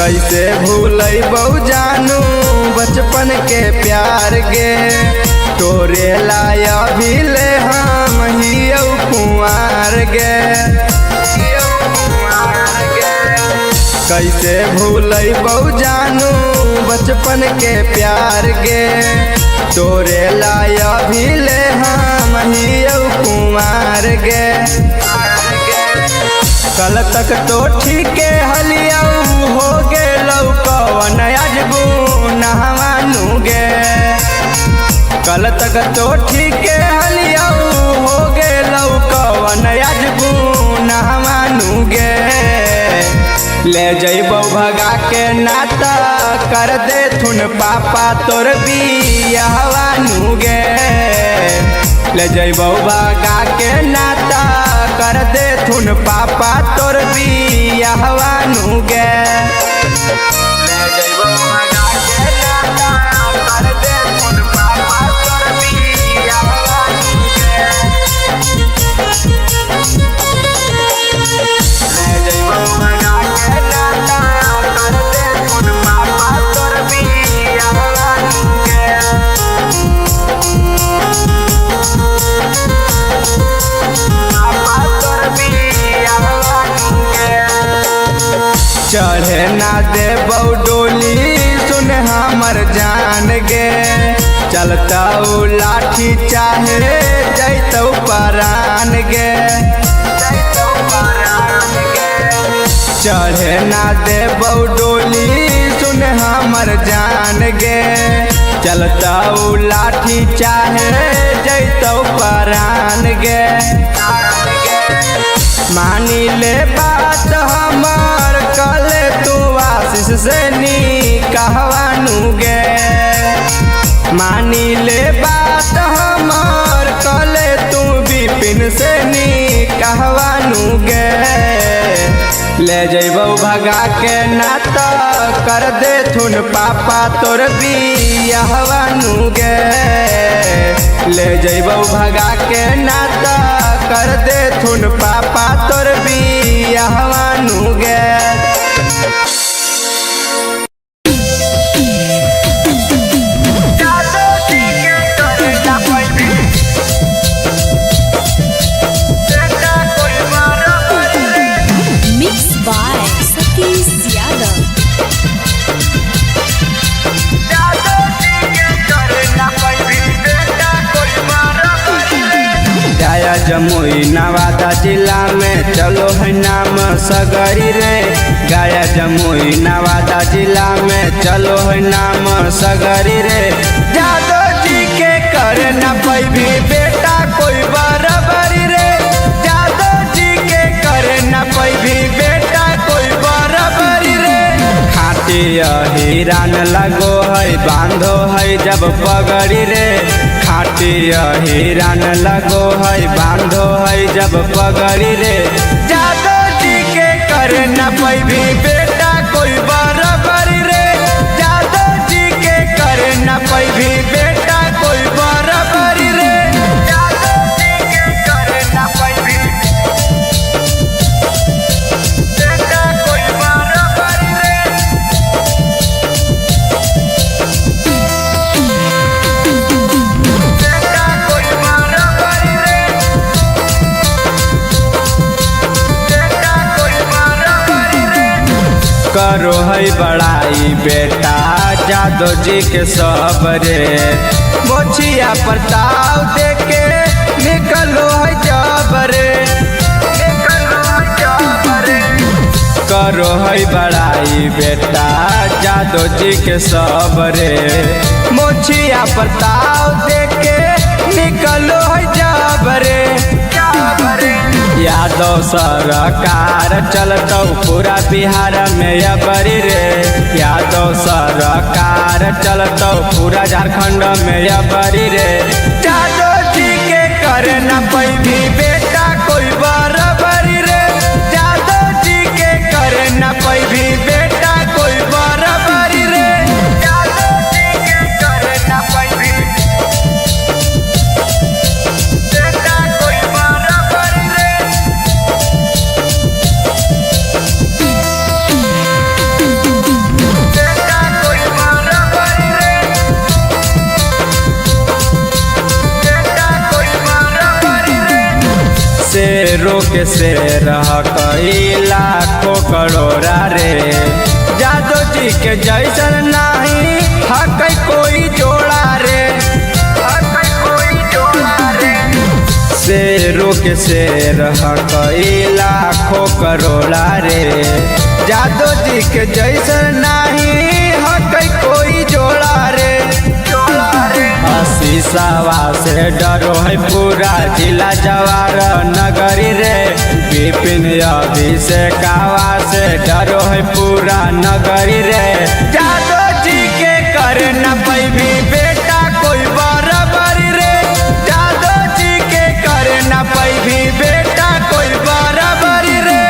कैसे भूलै बहु जानू बचपन के प्यार गे, तोरे लाया भी ले हम हियौ कुंवार गे। कैसे भूलै बहु जानू बचपन के प्यार गे, तोरे लाया भी ले हम हियौ कुंवार गे। कल तक तो ठीके हलियौ हो गेलौ कवन अजबू नहवानू गे। कल तक तो ठीके हलियौ हो गेलौ कवन अजबू नहवानू गे। ले जइबौ भगा के नाता कर दे थुन पापा तोर बियाहवानू गे। ले जइबौ भगा के नाता कर दे थुन पापा तोर बियाहवानू गे। ले जइबौ भगा के नाता कर दे थुन पापा तोर बियाहवानू गे। ले जइबौ भगा के नाता कर दे थुन पापा तोर बियाहवानू गे। चढ़े ना देबौ डोली सुन हमर जान गे, चलतौ लाठी चाहे जैतौ परान गे। चढ़े ना देबौ डोली सुन हमर जान गे, चलतौ लाठी चाहे जैतौ परान गे। मानी ले बात हमर कले तू आशीष से निकहवानू गे। मानी ले बात हमर कले तू विपिन से निकहवानू गे। ले जइबौ भगा के नाता कर दे थुन पापा तोर बियाहवानू गे। ले जइबौ भगा के नाता कर दे थुन पापा तोर बियाहवानू गे। जमुई नवादा जिला में चलो है नाम सगरी रे। गया जमुई नवादा जिला में चलो है नाम सगरी रे। जादव जी के करे न पैभी बेटा कोई बराबरी रे। जादव जी के करे न पैभी बेटा कोई बराबरी रे। खाती हिरान लगो है बांधो है जब पगड़ी रे। खाटी हिरान लगो है बांधो है जब पगड़ी रे। जादव जी के करे न पैभी बेटा कोई बराबरी रे। जादव जी के करे न पैभी बेटा कोई बराबरी रे। जादव जी के करे न पैभी बेटा कोई बराबरी रे। करो है बड़ाई बेटा जादव जी के सब रे। मोछिया प्रताप देके निकलो है जब रे। करो है बड़ाई बेटा जादव जी के सब रे। मोछिया प्रताप देके निकलो है जब रे। यादव सरकार चलतौ पूरा बिहार में अबरी रे। यादव सरकार चलतौ पूरा झारखंड में अबरी रे। जादव जी के करे न पैभी बेटा कोई बराबरी रे। जादव जी के करे न पैभी बेटा कोई बराबरी रे। जादव जी के करे न पैभी बेटा कोई बराबरी रे। शेरों के शेर कई लाखों करोड़ा रे, जादो जी के जैसन नहीं हक कोई जोड़ा रे, हक कोई जोड़ा रे। शेरों के शेर कई लाखों करोड़ा रे, जादो जी के जैसन नहीं हक कोई जोड़ा रे। शीशावा से डरो है पूरा जिला जवार नगरी रे, विपिन अभिषेकावा से डरो है पूरा नगरी रे। जादो जी के करे न पैभी बेटा कोई बराबरी रे, जादो जी के करे न पैभी बेटा कोई बराबरी रे।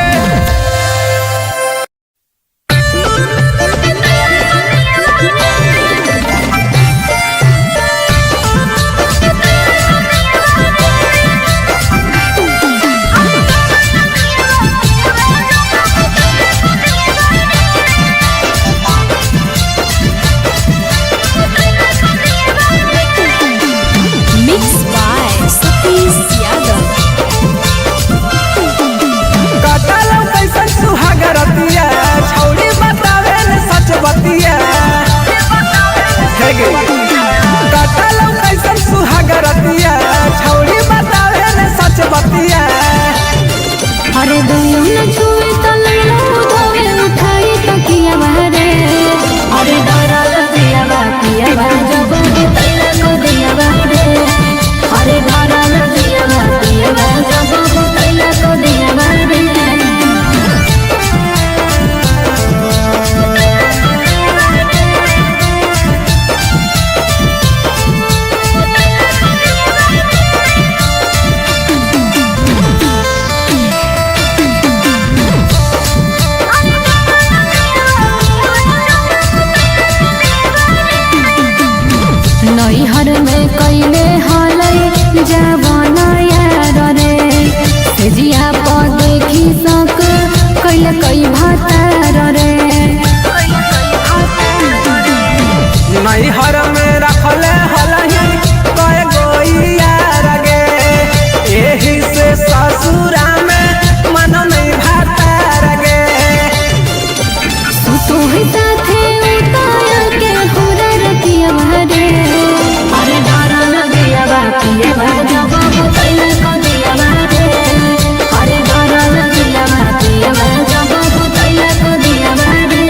अरे दुनिया न छुए तो लैला उठावे उठाई तकिया बहरे, अरे डरा लगिया बातिया बा जब तैला को दिया बहरे, अरे डरा लगिया बातिया बा जब तैला को दिया बहरे। नैहर में कैले हलै जवाना यार रे, सेजिया पर देखी सक कैले कई भातार रे। नैहर में रखले हलही कय गोई यार गे, एही से ससुरा में मन नहीं भातार गे। सुतो है साथे उताया के हुरा रतिया भरे, अरे डरा लगिया बातिया बा जब तैला को दिया बहरे, अरे डरा लगिया बातिया बा जब तैला को दिया बहरे।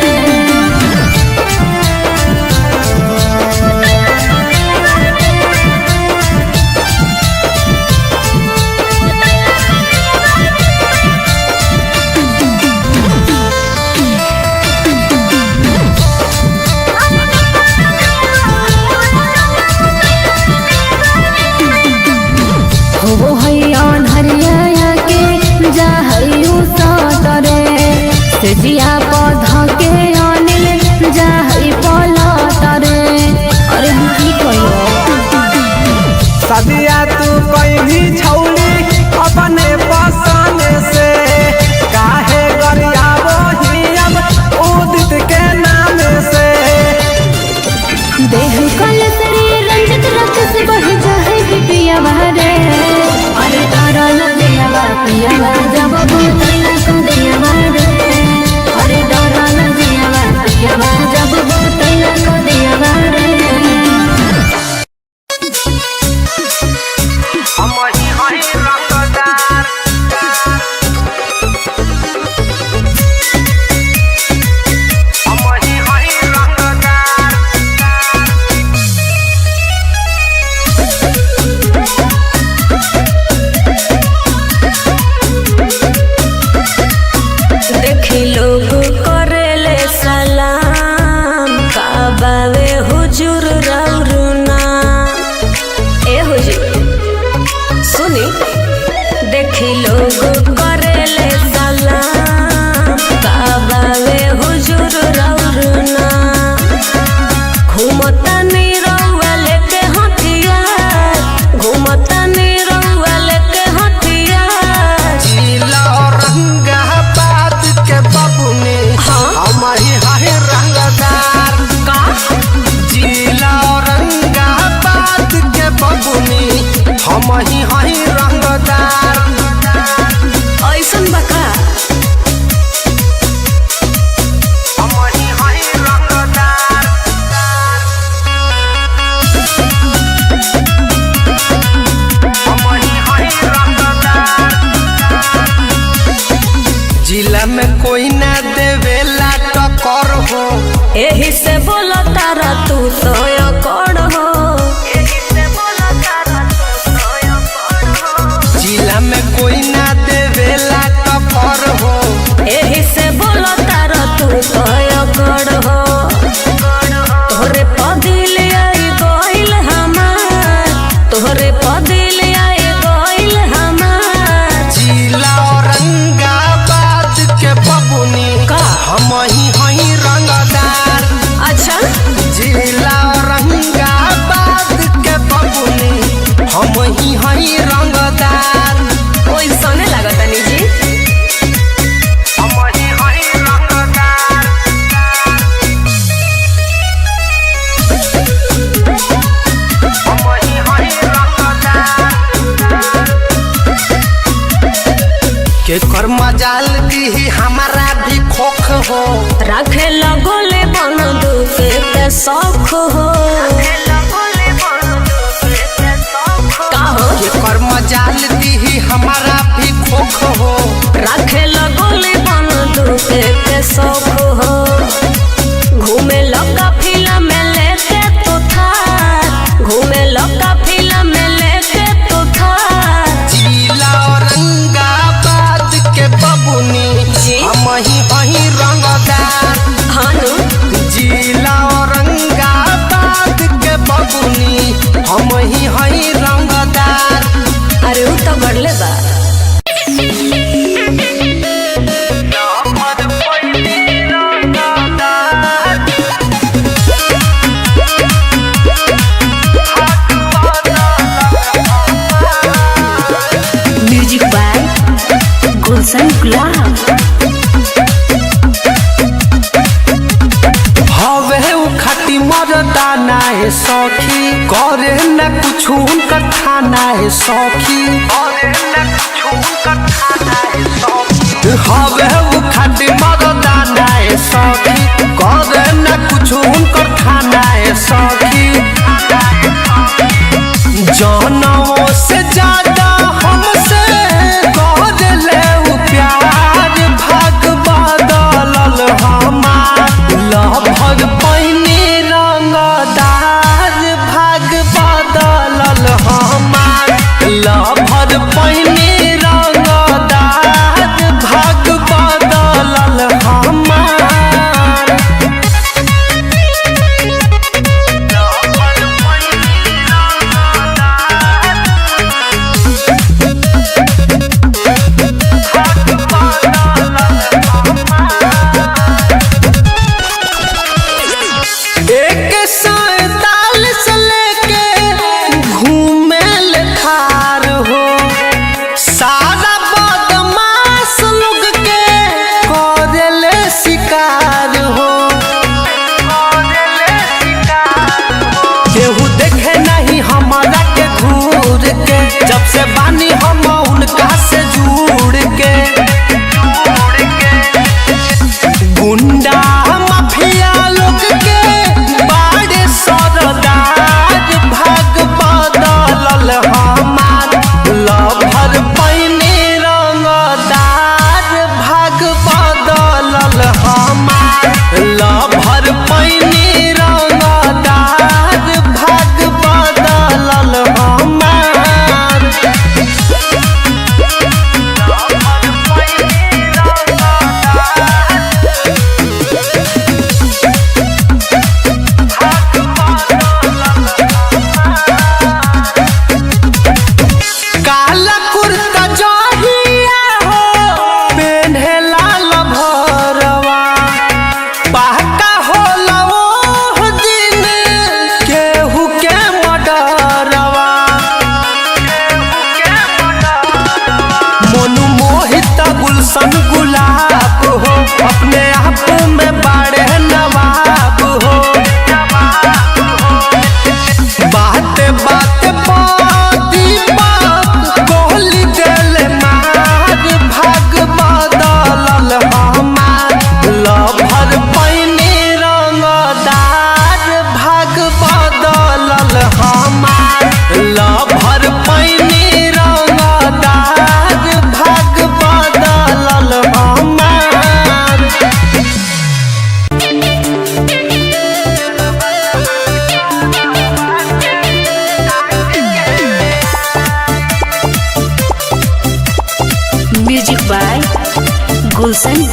वो है अनहरिया के जाहयू सतरे, सेजिया पौधा के अनिल जाहई पलतरे। अरे हम की कहियो सदिया तू कोई भी छौली अपने पसंद से, काहे गरियाबो ही अब उदित के नाम से। देह कल श्री रंजित रख से बढ़ जाए बिपिया बहरे, अरे डरा लगिया बातिया बा जब तैला को दिया बहरे, अरे डरा लगिया बातिया बा जब तैला को दिया बहरे। जिला औरंगाबाद के बाबू ने जिला में कोई ना देवेला टक्कर हो, एही से बोला तारा तू तो अकड़ हो। जिला में कोई ना देवेला टक्कर हो, एही से बोला तारा तू तो अकड़ हो। तोहरे पदिल आई गइल हमार, तोहरे पदिल आई गइल हमार। जिला औरंगाबाद के बबुनी का हम ही हई रंगदार। अच्छा जिला औरंगाबाद के बबुनी हम ही हई रंगदार। ओइ सने लागत निजी हम ही हई रंगदार। हम ही हई रंगदार। के कर मजाल दी हमारा भी खोख हो, रखे लगोले बंदूक के शौक हो। का हो के कर मजाल दी हमारा भी खोख हो, रखे लगोले बंदूक के शौक हो। घूमे लगा फिल्म में लेके तो था, घूमे लगा फिल्म में लेके तो था। जिला औरंगाबाद के बबुनी जी। हम ही वही रंगदार। हानु जिला औरंगाबाद के बबुनी हम ही हई रंगदार। अरे उ तो बढ़ले बा। म्यूजिक बाय गुलशन गुलाब। हवे उ खाटी मरदाना है सखी, करे न कुछ उनकर खाना है सखी। हवे उ खाटी मरदाना है सखी, करे न कुछ उनकर खाना है सखी। जानवों से ज्यादा हमसे कर ले उ प्यार, भाग बदलल हमार लभग पहिने रंगदार। भाग बदलल हमार लभग पहिने रंगदार, भाग बदलल हमार।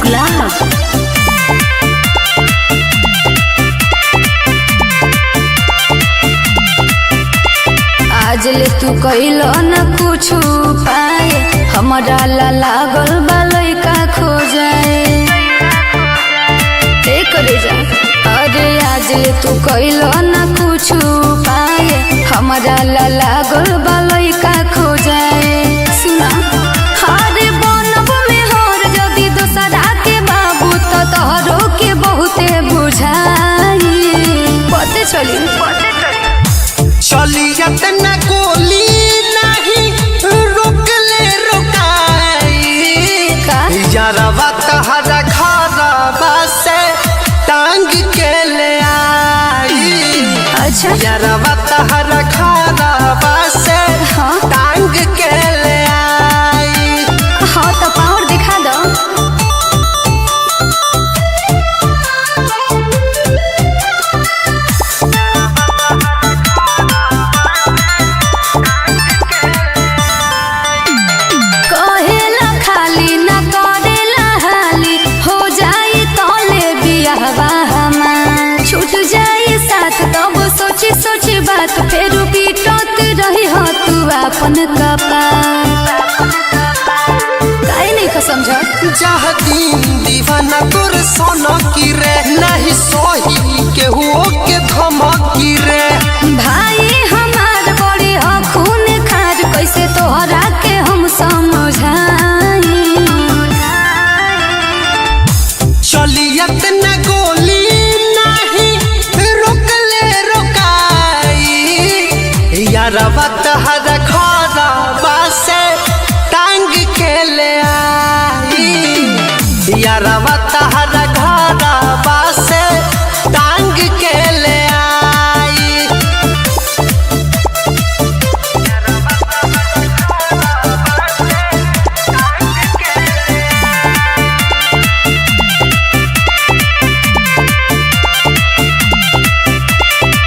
गुलाब। आज ले तू कइलो न कुछ पाए, हमारा ला लागल बा लइका खो जाए। करे जा अरे आज ले तू कइलो न कुछ पाए, हमारा ला लागल बा लइका खो जाए। सुना अरे बनब में हर जदी दोसरा के बाबू तो तोहरो के बहुते बुझाई। पते चली न गोली नहीं रोकले रोकाई, यारवा तहरा घरवा से टांग के ले आई। अच्छा यारवा तहरा घरवा से टांग के ले आई। हाँ तो पावर दिखा दो। कहेला खाली न करेला हाली, हो जाई तोले बियाहवा हमार। छूट जाई साथ तब सोची सोची बात, फेर पीटत रही हो तू अपन कपार। काहे नहीं का समझत दिन दीवाना तोर सोना की रे, नहीं सोही केहू के धमकी रे। भाई हमार बड़ी हो खून खार, कैसे तोहरा के हम समझाई। चलियत न गोली नहीं रोकले रोकाई, यारवा तहरा घरवा से टांग के ले आई। यारवा तहरा घरवा से टांग के ले आई।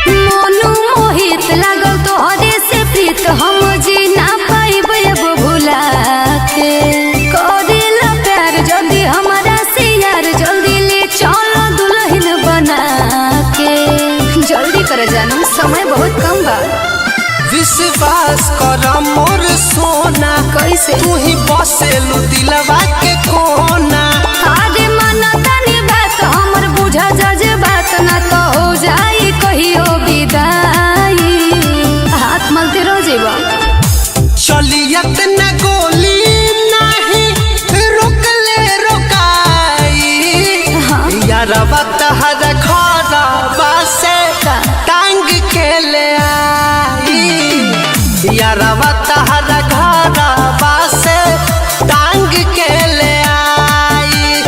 मोनू मोहित लागल तोहरे से प्रीत, हम जी ना पाइब अब भुला के। करेला प्यार जल्दी हमारा से यार, जल्दी ले चलो दुल्हन बना के। जल्दी कर जानू समय बहुत कम बा। विश्वास कर मोर सोना, कैसे तू ही बसेलू दिलवा के कोना। अरे माना तनी बात हमर बुझा जज बात, ना तो हो जाई कहियो विदाई। हाथ मलते रह जेबा। चलियत न गोली नहीं रोकले रोकाई, यारवा तहरा घरवा से टांग के ले आई। यारवा तहरा घरवा से टांग के ले आई।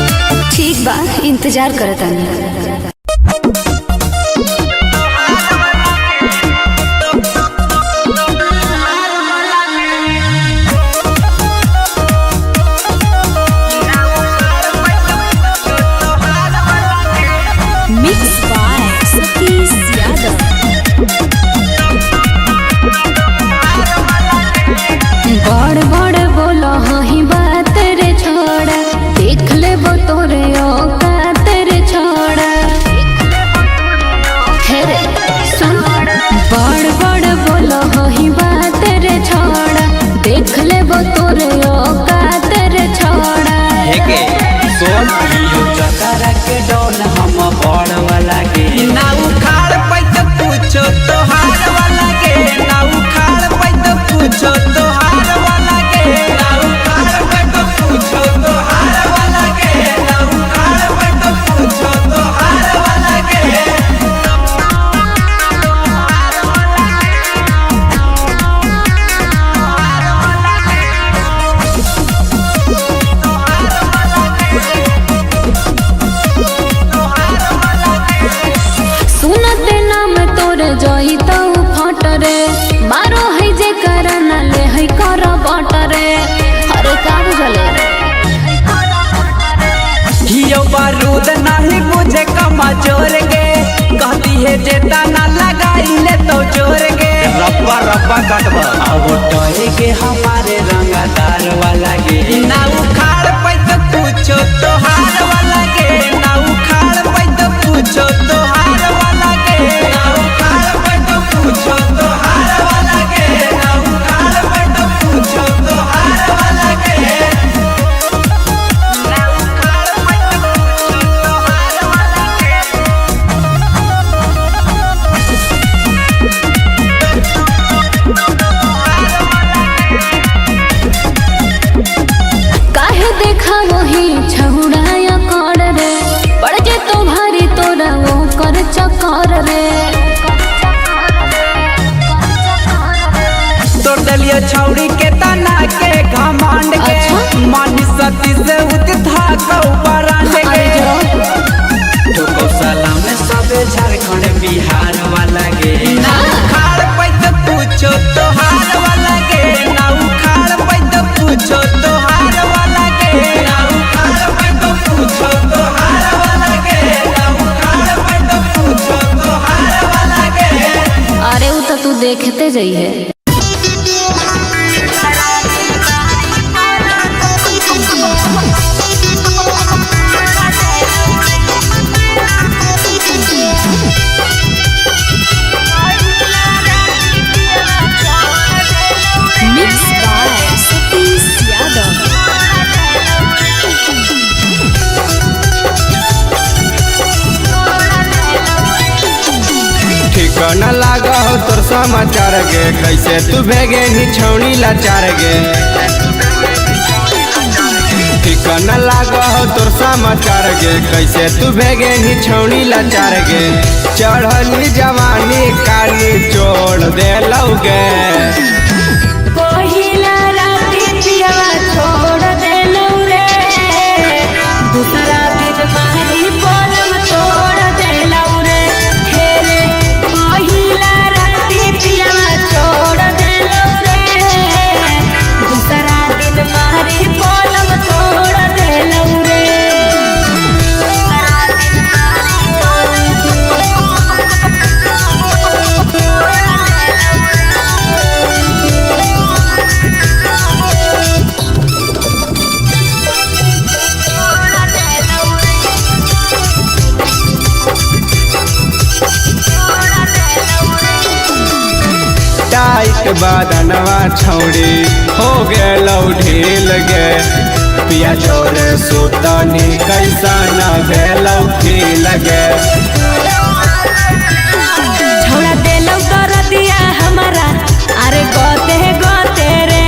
ठीक बा इंतजार करतानी। Mix by Satish Yadav. बड़ बड़ बोलो ही बात रे छोड़ा, देख ले वो तोरे औकात रे छोड़ा। हे रे सुन, बड़ बड़ बोलो ही बात रे छोड़ा, देख ले वो तोरे औकात रे छोड़ा। हेके सोन यो चकरा के डोन हम बड़ वाला के, ना उखाड़ पैत पूछो तोहार वाला के। ना उखाड़ पैत पूछो तोहार वाला के। ना उखाड़ पैत पूछो तोहार वाला के। ना उखाड़ पैत पूछो तोहार वाला के। सुनते नाम तोर जोई तो फट रे, मारो है जे करना ले है कर बट रे। अरे का बुझले हियो बारूद नहीं बुझे कमा जोर गे, कहती है जेता ना लगाई ले तो जोर गे। रब्बा रब्बा कटबा अब टोए के हमारे रंगदार वाला गे। ना उखाड़ पैत पूछो तोहार औरी के तना के घमंड के अच्छा। मन सती से उठा कौ बरांड के तो गौशाला में सबे झारखंड बिहार वाला गे ना उखाड़ पैत पूछो तोहार वाला गे ना उखाड़ पैत पूछो तोहार वाला गे ना उखाड़ पैत पूछो तोहार वाला गे ना उखाड़ पैत पूछो तोहार वाला गे। अरे वो तो तू देखते जाइए। ठिकाना लागा हो तोर समाचार गे कैसे तू भेगे नी छौनी लाचार गे ठिकाना लागा हो तोर समाचार गे कैसे तू भेगे नी छौनी लाचार गे चढ़ली जवानी काली छोड़ दे लौगे पहिला राती पियवा छोड़ देलौ रे दूसरा दिन मारी पलम तोड़ देलौ रे हे रे पहिला राती पियवा छोड़ देलौ रे दूसरा दिन मारी पलम तोड़ देलौ रे टाइट बादनवा छौड़ी हो गेलौ ढील गे पिया जोरे सुतनी कैसा न भेलौ फील गे छोड़ा देलौ कर दिया हमारा अरे गोते रे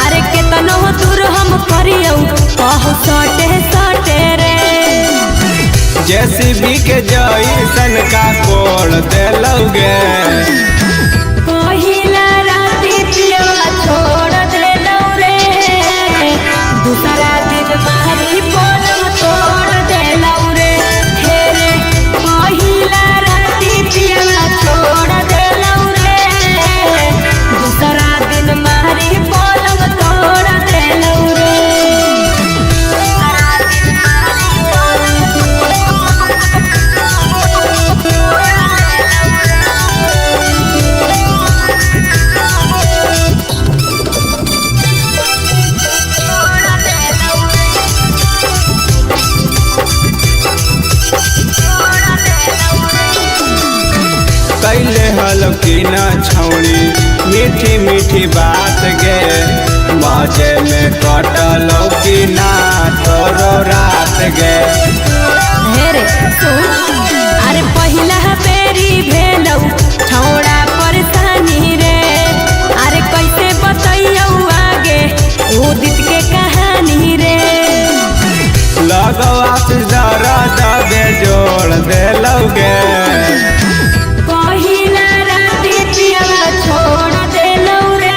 अरे केतनो दूर हम करियौ कहू सटे रे जेसीबी के जैसन का कोड़ देलौ गे पहिला राती पियवा छोड़ देलौ रे दूसरा दिन मारी पलम तोड़ देलौ रे हे रे पहिला राती पियवा छोड़ देलौ रे दूसरा दिन मारी पलम तोड़ देलौ रे कैले हल की न छौड़ी मीठी मीठी बात गे मजे में कटलो की ना तोरो रात गे हे रे सुन अरे पहिला बेरी भेलौ छौड़ा परेशानी रे अरे कैसे बतैयौ आगे ओ दित के कहानी रे लगवा से जरा दबे जोड़ देलौ गे पहिला राती पियवा छोड़ देलौ रे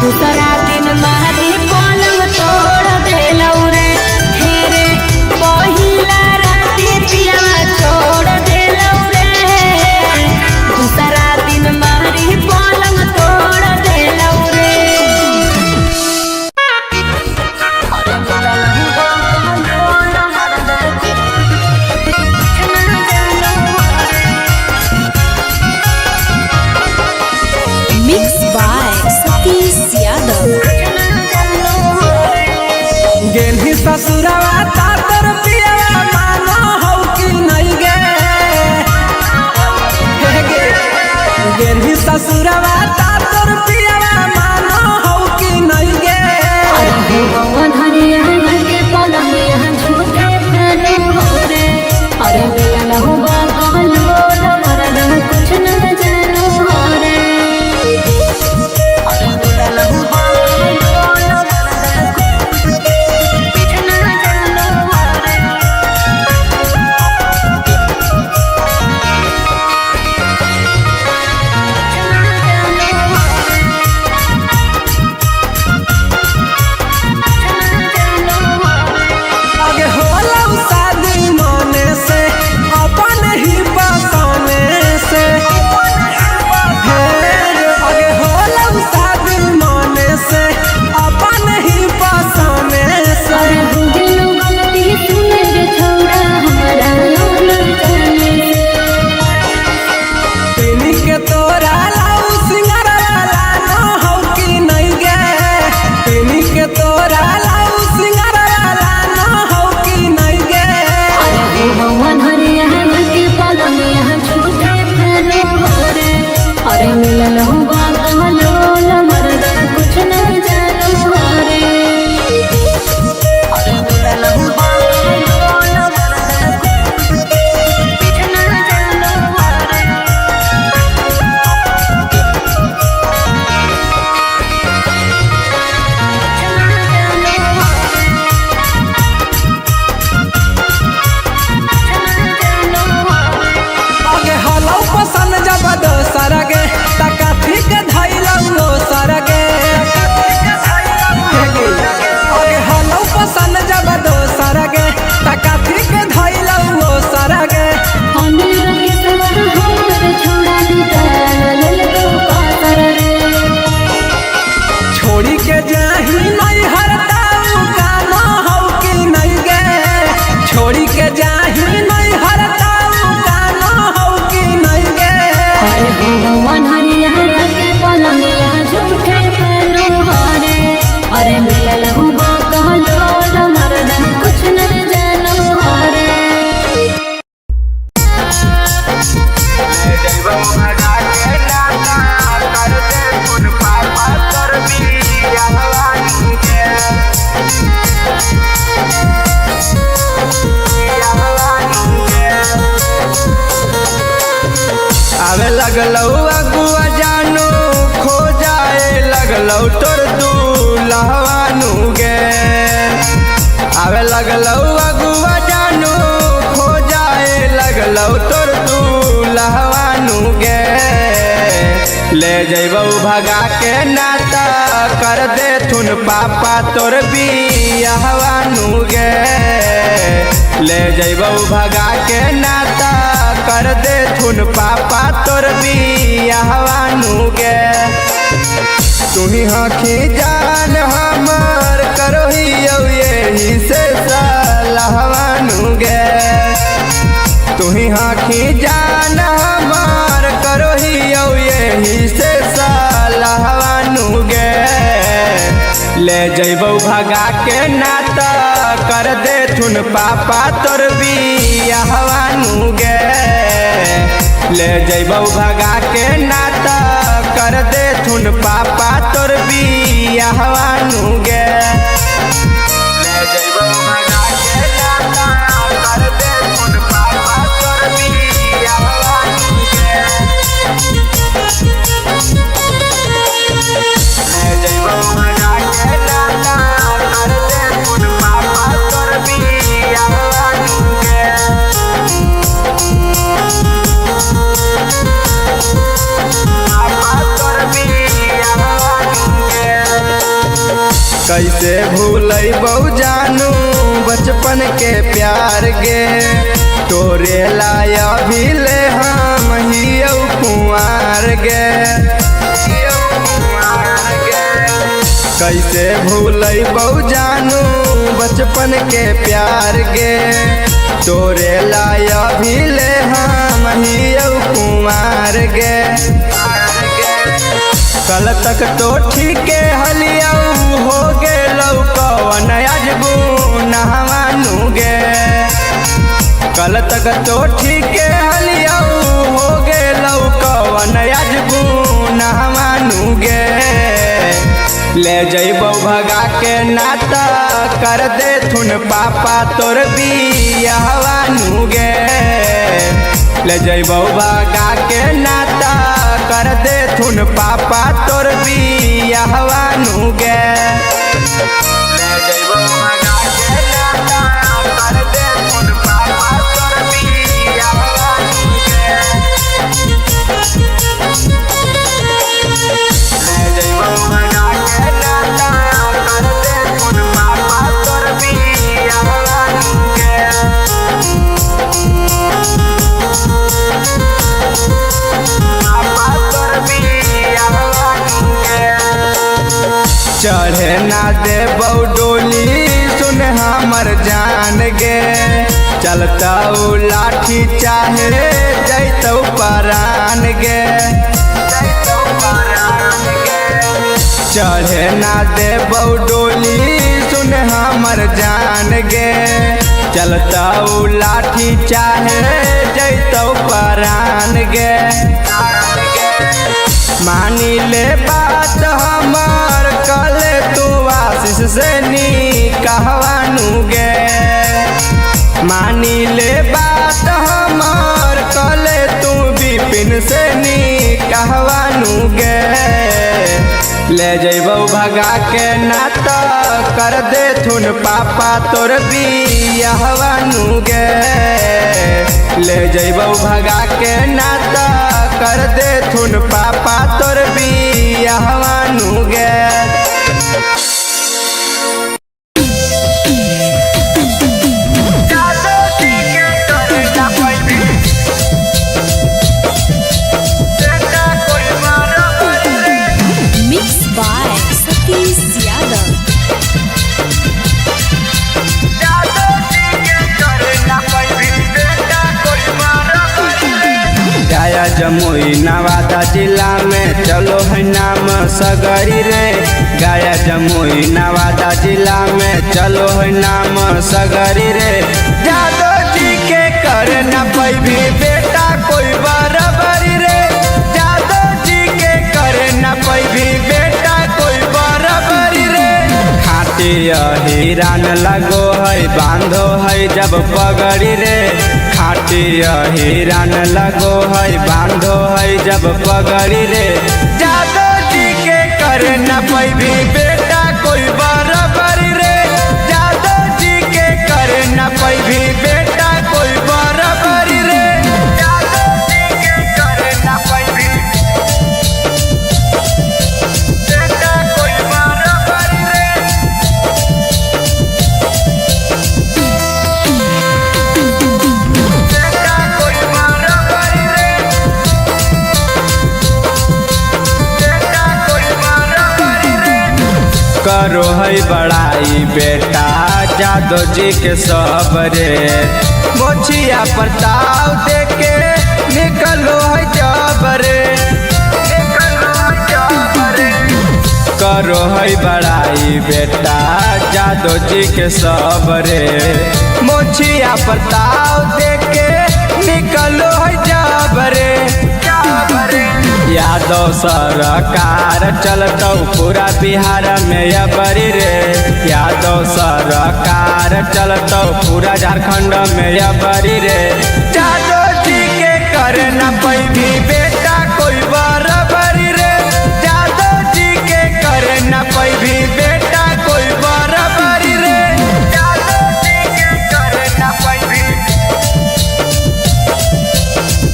दूसरा दिन मारी पलम तोड़ देलौ रे हे रे पहिला राती पियवा छोड़ देलौ रे दूसरा दिन मारी पलम तोड़ देलौ रे के जाही नहीं हरताऊ गाना हो कि नहीं गे अरे भगवान हरिहर के पलंगिया झूठे मनोहरे अरे मिलल हुआ कहलो मरदन कुछ न जानो हरे आवे लगलौ अगुआ जानू खो जाए लगलौ तोर दूल्हावानू गे आवे लगलौ अगुआ जानू खो जाए लगलौ तोर दूल्हावानू गे ले जइबौ भगा के नाता कर दे थुन पापा तोर बियाहवानू गे ले जइबौ भगा के नाता कर दे थुन पापा तोर बियाहवानू गे तुही हखी जान हमर करोही यही से सलाहवानू गे तुही हखी जान हमर करोही यही से सलाहवानू गे ले जइबौ भगा के नाता कर दे थुन पापा तोर बियाहवानू गे ले जइबौ भगा के नाता कर दे थुन पापा तोर बियाहवानू गे ले जइबौ भगा के नाता कर दे थुन पापा तोर बियाहवानू गे ले जइबौ भगा के नाता कर दे थुन पापा तोर बियाहवानू गे कैसे भूलैबौ जानू बचपन के प्यार गे तोरे लाया भी ले हम हियौ कुंवार गे कैसे भूलैबौ जानू बचपन के प्यार गे तोरे लाया भी ले हम हियौ कुंवार गे कल तक तो ठीके हलियौ हो गेलौ कवन आज गुनाहवानू गे कल तक तो ठीके हलियौ हो गेलौ कवन आज गुनाहवानू गे ले जइबौ भगा के नाता कर दे थुन पापा तोर बियाहवानू गे ले जइबौ भगा के नाता कर दे थुन पापा तोर बियाहवानू गे ले जइबौ भगा के नाता कर दे थुन पापा तोर बियाहवानू गे ले जइबौ भगा के नाता कर दे थुन पापा तोर बियाहवानू गे चढ़े ना देबौ डोली सुन हमर जान गे चलता लाठी चाहे जैतौ परान गे चढ़े ना देबौ डोली सुन हमर जान गे चलता लाठी चाहे जैतौ परान गे मानी ले बात हमर कले तू आशीष से निकाहवानू गे मानी ले बात हमर कले तू विपिन से निकाहवानू गे ले जइबौ भगा के नाता कर दे थुन पापा तोर बियाहवानू गे ले जइबौ भगा के नाता कर दे थुन पापा तोर बियाहवानू गे जमुई नवादा जिला में चलो है नाम सगरी रे। गया जमुई नवादा जिला में चलो है नाम सगरी रे। जादव जी के करे न पैभी बेटा कोई बराबरी रे। जादव जी के करे न पैभी बेटा कोई बराबरी रे। खाती हिरान लगो है बांधो है जब पगड़ी रे। खाती हिरान लगो है बांधो है जब पगड़ी रे। जादव जी के करे न पैभी बेटा कोई बराबरी रे। जादव जी के करे न पैभी बेटा कोई बराबरी रे। जादव जी के करे न पैभी बेटा कोई बराबरी रे। बेटा कोई बराबरी रे। बेटा कोई बराबरी रे। करो है बड़ाई बेटा जादव जी के सब रे। मोछिया प्रताप देके निकलो है जब रे। निकलो है जब रे। करो है बड़ाई बेटा जादव जी के सब रे। मोछिया प्रताप देके निकलो है जब रे। यादव सरकार चलतौ पूरा बिहार में अबरी रे। यादव सरकार चलतौ पूरा झारखंड में अबरी रे। जादव जी के करे न पैभी बेटा कोई बराबरी रे। जादव जी के करे न पैभी बेटा कोई बराबरी रे। जादव जी के करे न पैभी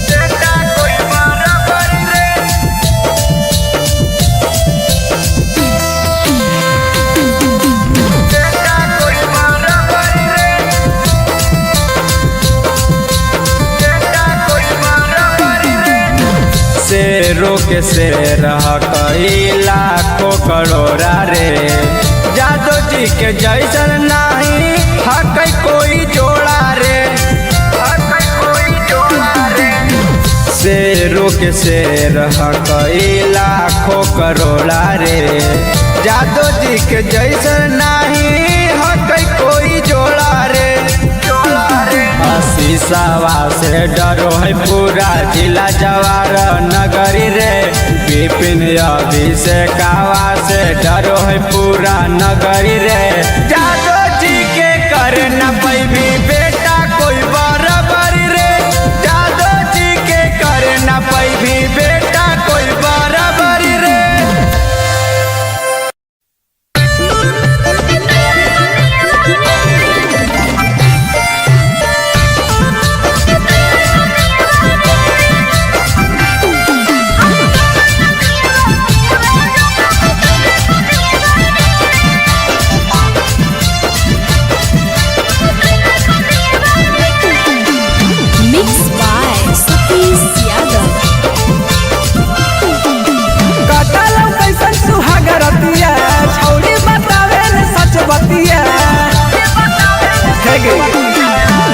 बेटा कोई बराबरी रे। बेटा कोई बराबरी रे। बेटा कोई बराबरी रे। शेरों के शेर कई लाखों करोड़ा रे। जादव जी के जैसन नहीं हक कोई जोड़ा रे। हक कोई जोड़ा रे। शेरों के शेर कई लाखों करोड़ा रे। जादव जी के जैसन नहीं हक कोई जोड़ा रे। शीशावा से डरो है पूरा जिला जवार नगरी रे। विपिन अभिषेकावा से डरो है पूरा नगरी रे। जादव जी के करे न पैभी बेटा कोई बराबरी रे। जादव जी के करे न पैभी बेटा कोई बराबरी रे। Mixed by Satish Yadav. कटलौ कैसन सुहागरतिया छौरी बतावे न सच बतिया। हे गे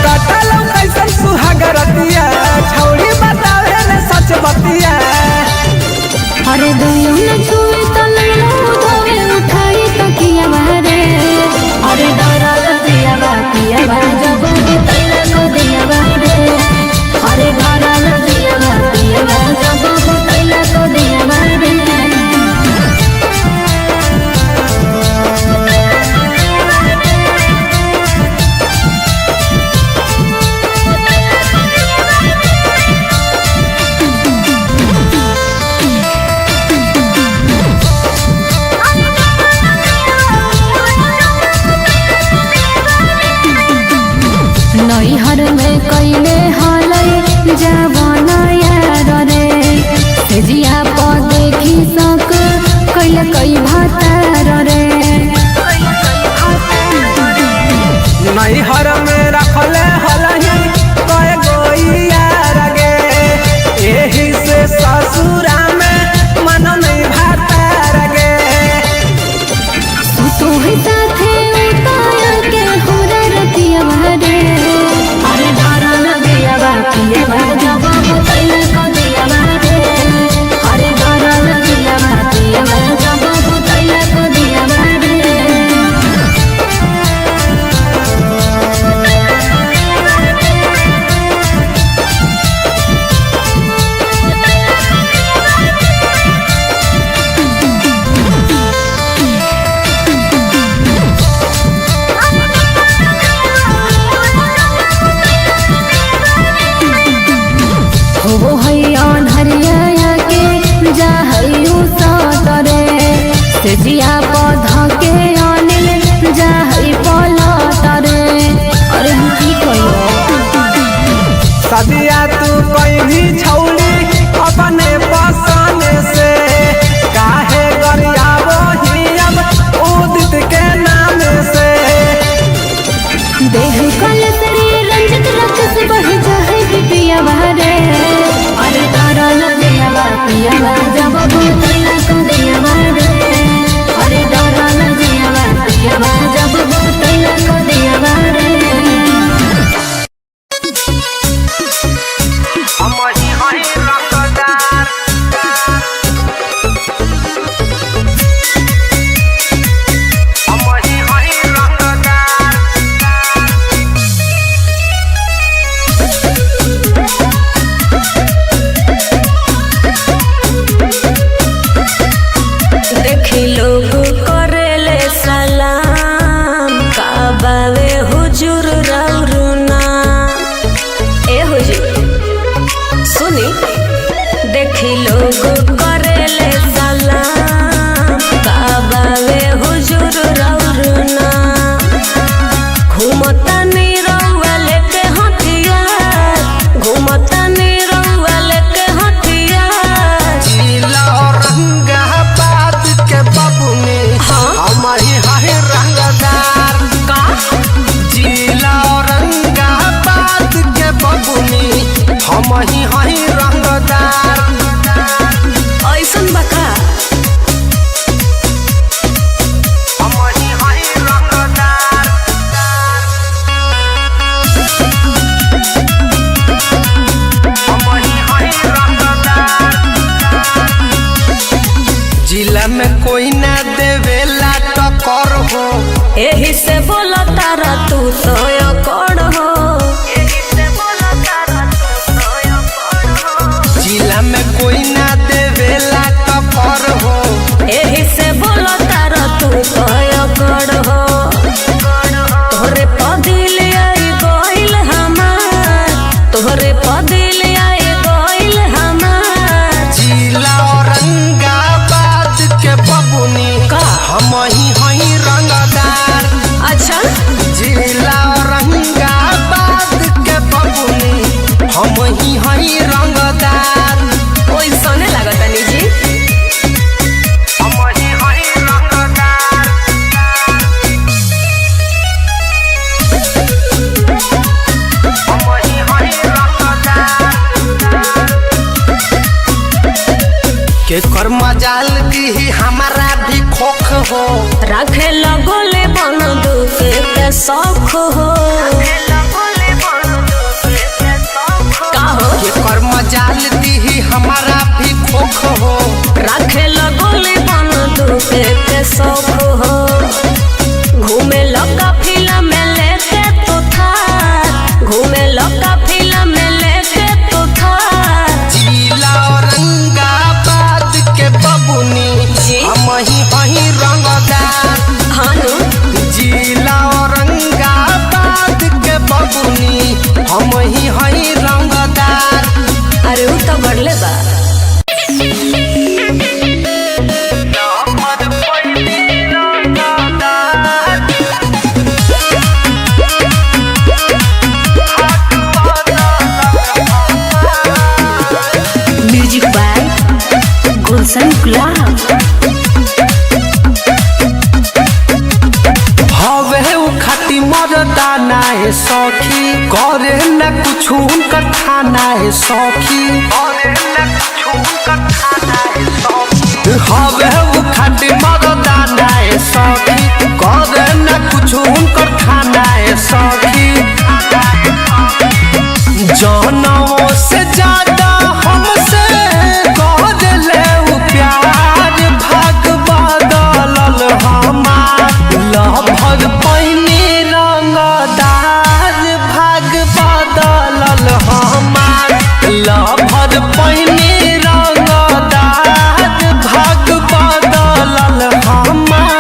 कटलौ कैसन सुहागरतिया छौरी बतावे न सच बतिया। अरे दुनिया न छुए तो लड़ो धोवे उठाई तो किया बारे। अरे डरा दिया बातिया बा जब तैला को दिया बारे। अरे डरा दिया बातिया बा जब तैला को दिया बारे। नैहर में कैले हलै जवाना यार रे। जिया पर देखी सक कैले कई भातार रे। नैहर में रखले हलही कय गोइया गे। एही से ससुरा में मन नहीं भाता गे। तू ही साथे उताया के हमरा रतिया बारे। अरे डरा दिया बातिया बा जब तैला को दिया बारे। हो हैन हरिया के जाहयु सतरे से जिया पध के अनिल जाहई पलतरे। अरे हम की कहियो सदिया तू कहीं छौली अपने पसंद से काहे गरियाबो ही अब उदित के नाम से। देह कल तेरी रंजित रख से बढ़ जाए पिया बहरे। अरे तारा लगिया बा पिया बा जब बोतला को दिया बहरे। अरे तारा लगिया बा पिया बा जब बोतला को दिया बहरे। कोई ना देवेला टक्कर हो एही से बोला तारा तू तो अकड़ हो। जिला में कोई ना देवेला टक्कर हो एही से बोला तारा तू तो अकड़ हो। तोहरे पदिल आई गइल हमार तोहरे पदिल आई गइल हमार। जिला औरंगाबाद के बबुनी का हम ही हई रंगदार। अच्छा जिला औरंगाबाद के बबुनी हम ही हई रंगदार। ओइ सोने लागत नी जी हम ही हई रंगदार। हम ही हई रंगदार। के कर मजाल दी हमारा भी खोख हो रखे लगोले बंदूक के शौक हो। का हो के कर मजाल दी हमारा भी खोख हो रखे लगोले बंदूक के शौक हो। घूमे लगा फिल्म में लेके तो था घूमे लगा फिल्म में लेके तो था। जिला औरंगाबाद के बबुनी जी हम ही हई रंगदार। हानु जिला औरंगाबाद के बबुनी हम ही हई रंगदार। अरे उ तो बढ़ले बा म्यूजिक बाय गुलशन गुलाब। हवे उ खाती मरदाना है सखी करे न कुछ उनकर खाना है सखी। हवे उ खाती मरदाना है सखी करे न कुछ उनकर खाना है सखी। जानवों से ज्यादा हमसे कर ले उ प्यार भाग बदलल हमार लभग पैनी रंगदार। भाग बदलल हमार लभग पैनी रंगदार। भाग बदलल हमार।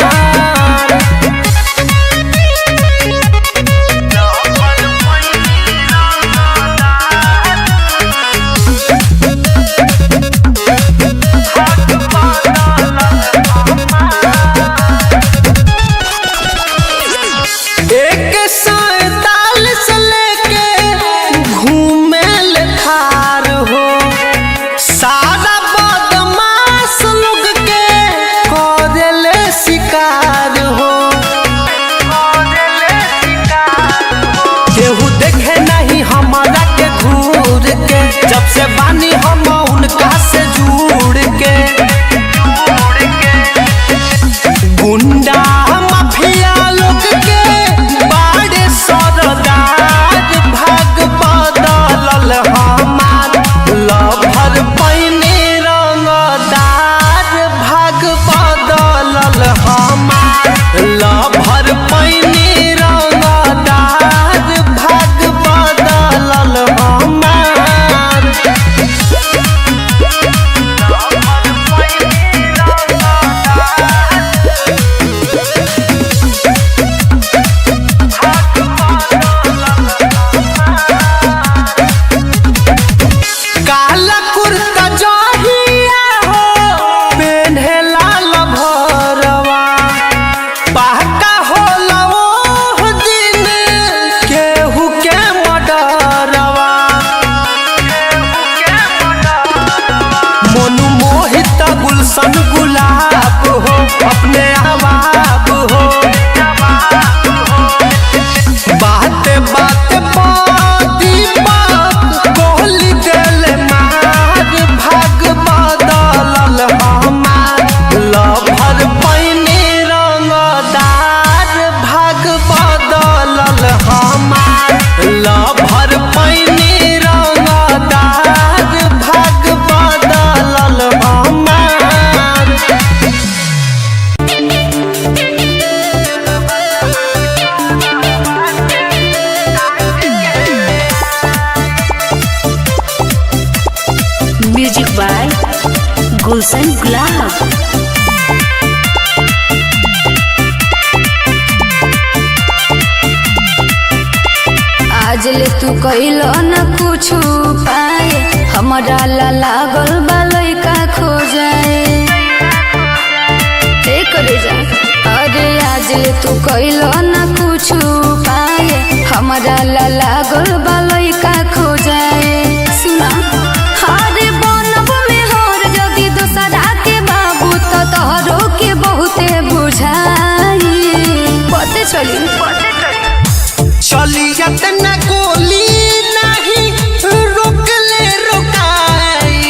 गुलशन गुलाब। आज ले तू कइलो न कुछ पाए, हमरा ला लागल बा लइका खो जाए। हे करे जा, अरे आज ले तू कइलो न कुछ पाए, हमरा ला लागल बा लइका खो जाए। सुना हारे बनब में हर जदी दोसरा के बाबू तो तोहरो के बहुते बुझाई। पते चली चलियत न गोली नहीं रोकले रोकाई,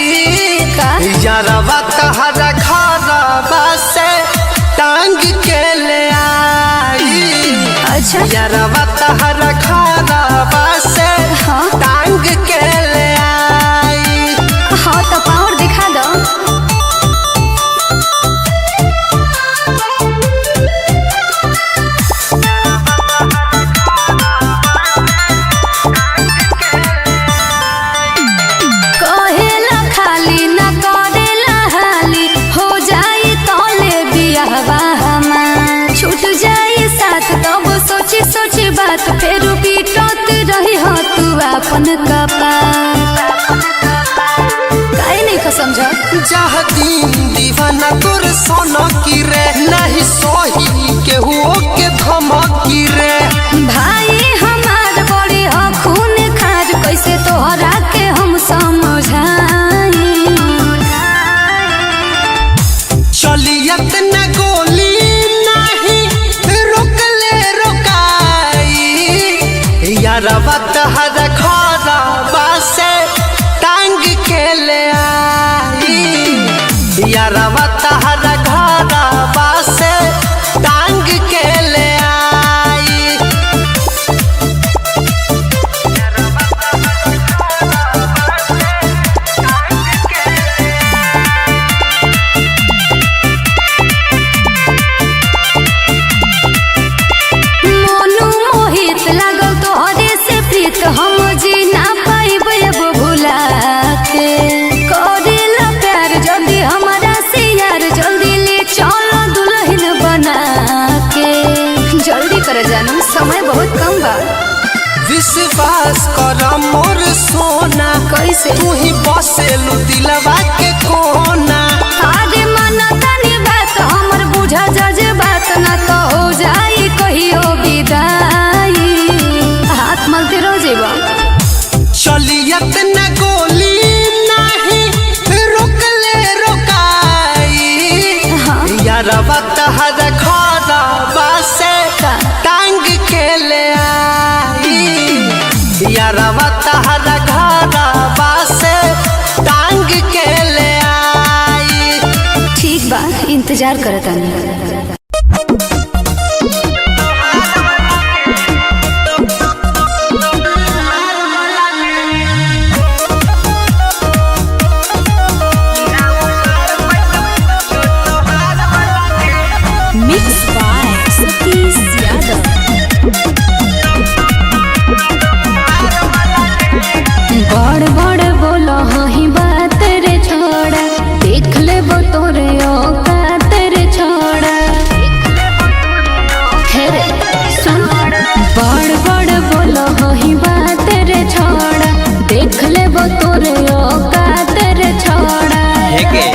यारवा तहरा घरवा से टांग के ले आई। अच्छा यारवा तहरा घरवा से टांग के ले आई। हाँ तो पावर दिखा दो। कहेला खाली न करेला हाली, हो जाई तोले बियाहवा हमार। छूट जाई साथ तब सोची सोची बात, फेर पीटत रही हो तू अपन कपार। काहे नहीं को समझ जह दिन दीवाना तोर सोना की रे, नहीं सोही केहू के धमकी रे। भाई हमार बड़ी हो खून खार, कैसे तोहरा के हम समझाई। चलियत न गोली नहीं रोकले रोकाई, यारवा तहरा घरवा से टांग के ले आई। यारवा तहरा घरवा से टांग के ले आई। मोनू मोहित लागल तोहरे से प्रीत, हम जी ना पाइब अब भुला के। करेला प्यार जल्दी हमारा से यार, जल्दी ले चलो दुल्हन बना के। जल्दी कर जानू, समय बहुत कम बा। विश्वास कर मोर सोना, कैसे तू ही बसेलू दिलवा के कोना। आगे माना तानी बात हमर बुझा जज बात, ना तो हो जाई कहियो विदाई। हाथ मलते रह जेबा। चलियत न गोली नहीं रोकले रोकाई, यारवा तहरा घरवा से टांग के ले आई। यारवा तहरा घरवा से टांग के ले आई। ठीक बा, इंतजार करतानी। Mix by Satish Yadav. बड़ बड़ बोलो ही बात रे छोड़ा, देख ले वो तोरे औकात रे छोड़ा। हे रे सुन, बड़ बड़ बोलो ही बात रे छोड़ा, देख ले वो तोरे औकात रे छोड़ा। हेके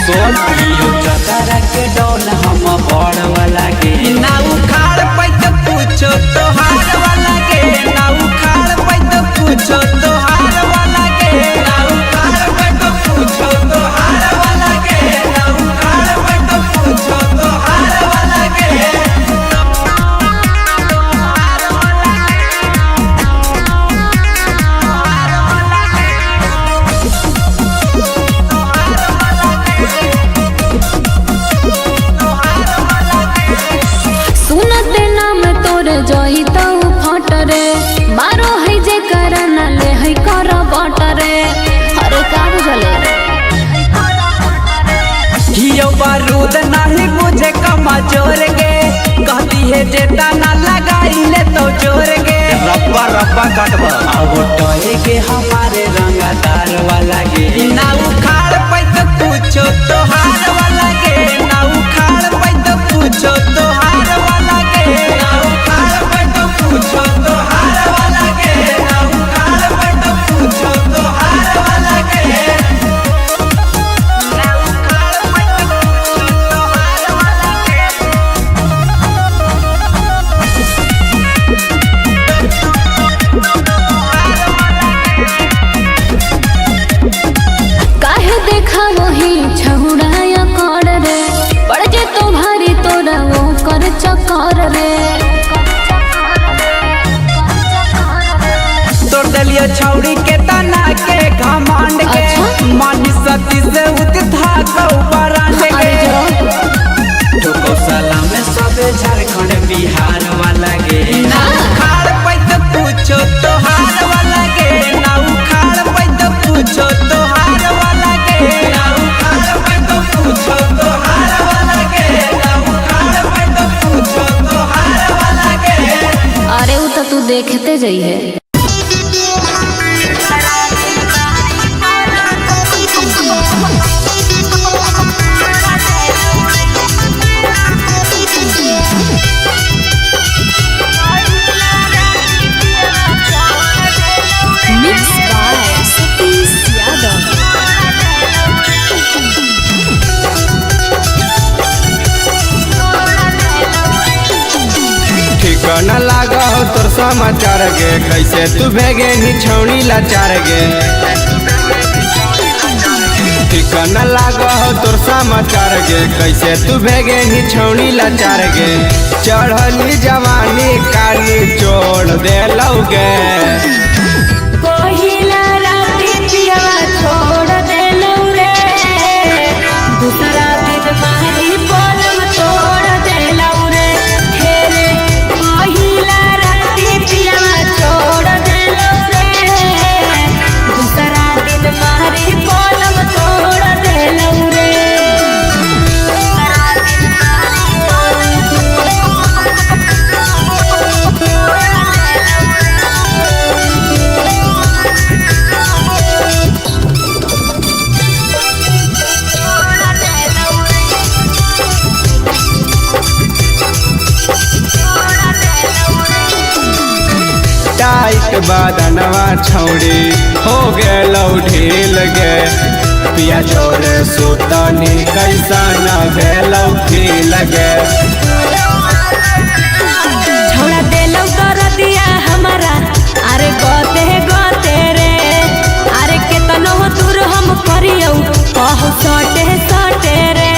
सोन यो चतरा के डोल हम बड़ वाला के, ना उखाड़ पैत पूछो तोहार वाला के। ना उखाड़ पैत पूछो तोहार वाला के। ना उखाड़ पैत पूछो तोहार वाला के। ना उखाड़ पैत पूछो तोहार वाला के। सुनते नाम तोरे जई तो फट रे, मारो है जे करना ले है कर बट रे। अरे का बुझले हियो बारूद नहीं मुझे कमा जोर गे, कहती है जेता ना लगाई ले तो जोर गे। रब्बा रब्बा काटबा अब टोए के हमारे रंगदार वाला गे। ना उखाड़ पैत पूछो तो ये छौड़ी के तना के घमंड के मानी सती से उठा को बरांड के तो कौशला में सब झारखंड बिहार वाला गे ना उखाड़ पैत पूछो तो हार वाला गे ना उखाड़ पैत पूछो तो हार वाला गे ना उखाड़ पैत पूछो तो हार वाला गे ना उखाड़ पैत पूछो तो हार वाला गे। अरे वो तो तू देखते जाइए। ठिकाना लागा हो तोर समाचार गे कैसे तू भेगे नी छौनी लाचार गे ठिकाना लागा हो तोर समाचार गे कैसे तू भेगे नी छौनी लाचार गे चढ़ली जवानी काली चोड़ दे लौगे पहिला राती पियवा छोड़ देलौ रे दूसरा दिन मारी पलम तोड़ देलौ रे हे रे पहिला राती पियवा छोड़ देलौ रे दूसरा दिन मारी पलम तोड़ देलौ रे। टाइट बादनवा छौड़ी हो गेलौ ढील गे पिया छोरे सुतनी कैसा न भेलौ खिल गे छोड़ा देलौ कर दिया हमारा अरे गोते गोते रे अरे केतनो दूर हम करियौ कहु सटे सटे रे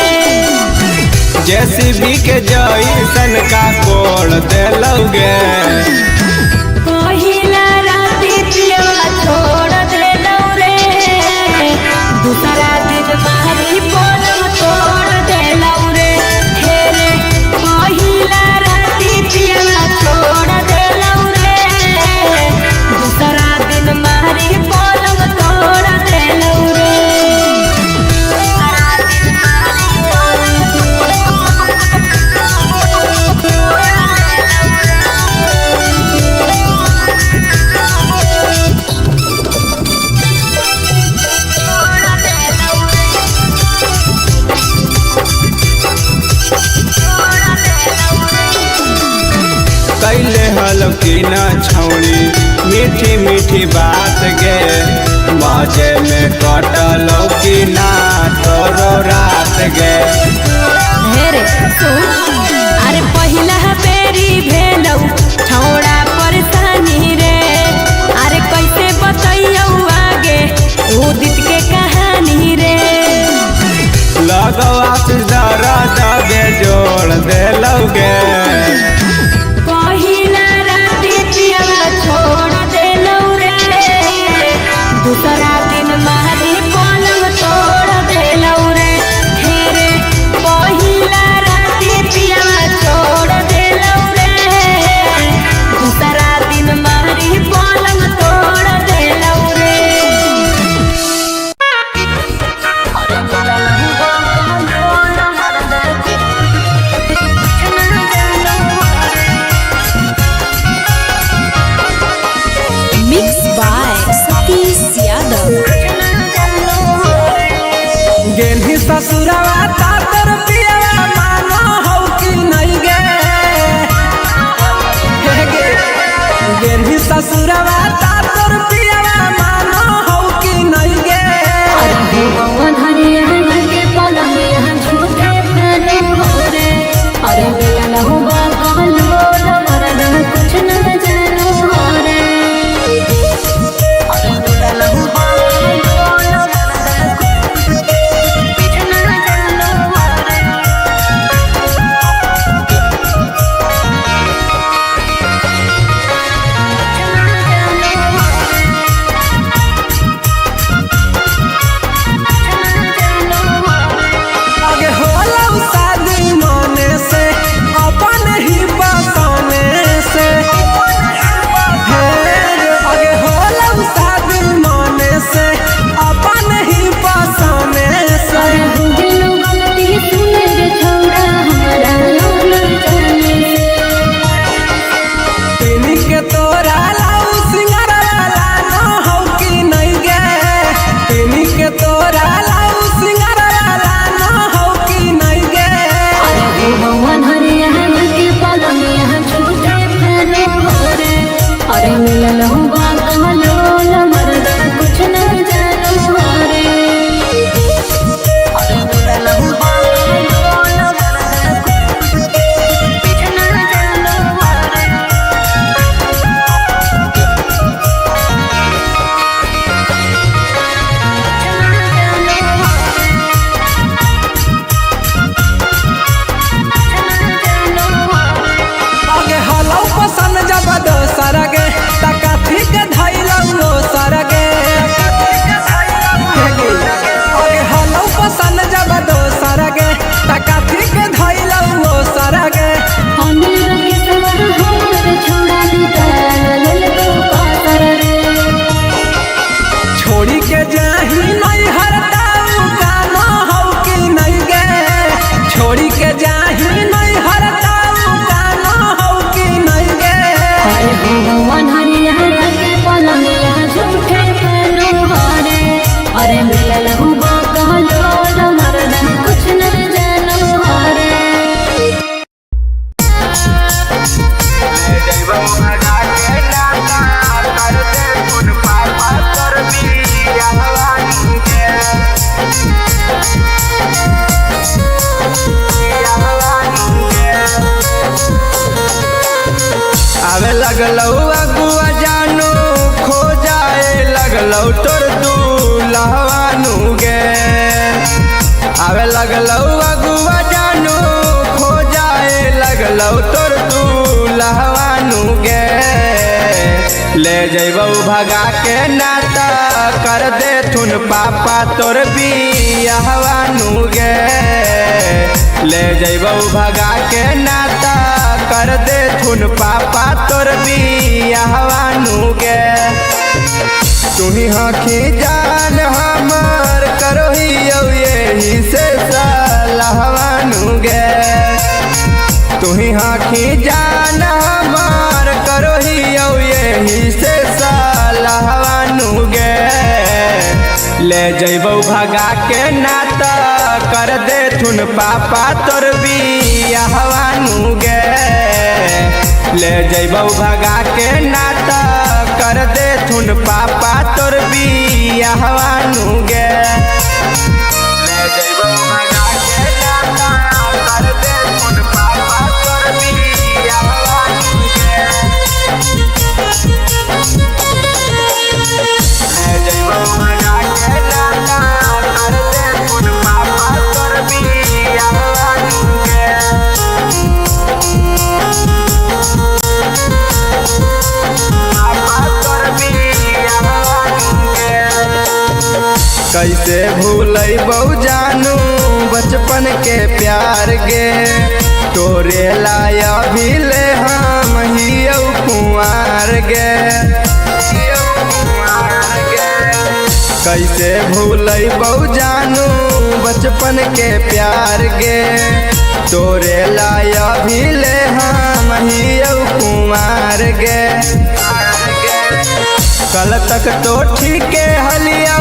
जेसीबी के जैसन का कोड़ देलौ गे पहिला राती पियवा छोड़ देलौ रे दूसरा दिन मारी पलम तोड़ देलौ रे हे रे पहिला राती पियवा छोड़ देलौ रे दूसरा दिन मारी पलम तोड़ देलौ रे। कैले हल की न छौड़ी मीठी मीठी बात गे मजे में कटलौ की ना तोरो रात गे हे रे सुन अरे पहिला बेरी भेलौ छौड़ा परेशानी रे अरे कैसे बतैयौ आगे उदित के कहानी रे लगौ आशीष दर्द बे जोड़ देलौ गे पहिला राती पियवा छोड़ देलौ रे दूसरा दिन मारी पलम तोड़ देलौ रे हे रे पहिला राती पियवा छोड़ देलौ रे दूसरा दिन मारी पलम तोड़ देलौ रे। Mixed by Satish Yadav. गेली ससुरवा तातर पियवा मानो हो कि नहीं गे गेली ससुरवा तातर पियवा मानो हो कि नहीं गे कुछ न जानो रे लगलौ तोर दूल्हवानु गे आवे लगलौ अगुआ जानू खो जाए लगलौ तोर दूल्हवानु गे ले जइबौ भगा के नाता कर दे थुन पापा तोर बियाहवानु गे ले जइबौ भगा के नाता कर दे थुन पापा तोर बियाहवानु गे तुही हखी जान हमर करोही यही से सलाहवानु गे तुही हखी जान हमर करोही यही से सलाहवानु गे ले जइबौ भगा के नाता कर दे थुन पापा तोर बियाहवानु गे ले जइबौ भगा के नाता कर दे थुन पापा तोर बियाहवानु गे ले जइबौ भगा के नाता कर दे थुन पापा तोर बियाहवानु गे ले जइबौ भगा के नाता कर दे थुन पापा तोर बियाहवानु गे कैसे भूलैबौ जानू बचपन के प्यार गे तोरे लाया भी ले हम हियौ कुंवार गे कैसे भूलैबौ जानू बचपन के प्यार गे तोरे लाया भी ले हम हियौ कुंवार गे कल तक तो ठीके हलियौ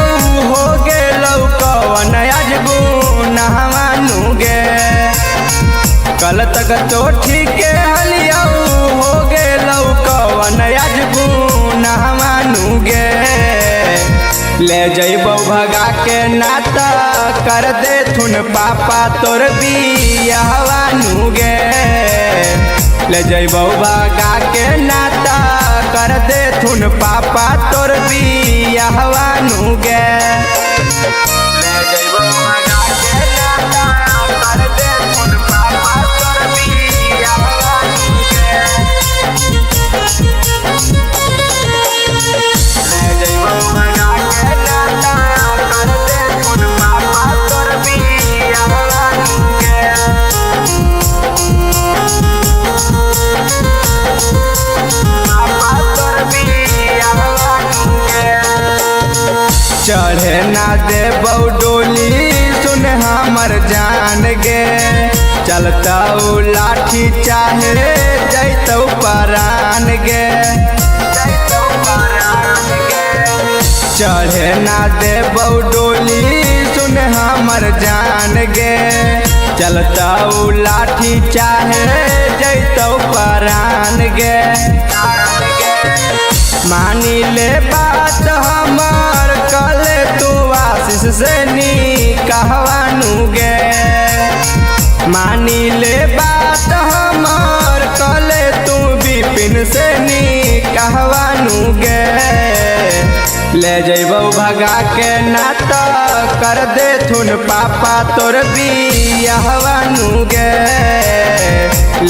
हो गेलौ कवन आज गुनाहवानु गे कल तक तो ठीके हलियौ हो गेलौ कवन आज गुनाहवानु गे ले जइबौ भगा के नाता कर दे थुन पापा तोर बियाहवानु गे ले जइबौ भगा के नाता कर दे थुन पापा तोर बियाहवानु गे ले जइबौ भगा के नाता कर दे थुन पापा तोर बियाहवानु गे ले जइबौ भगा के नाता कर दे थुन पापा तोर बियाहवानु गे चढ़े ना देबौ डोली सुन हमर जान गे चलता लाठी चाहे जैतौ परान गे चढ़े ना देबौ डोली सुन हमर जान गे चलता लाठी चाहे जैतौ परान गे मानी ले बात हमर कले तू आशीष से निकाहवानु गे मानी ले बात हमर कले तू विपिन से निकाहवानु गे ले जइबौ भगा के नाता कर दे थुन पापा तोर बियाहवानु गे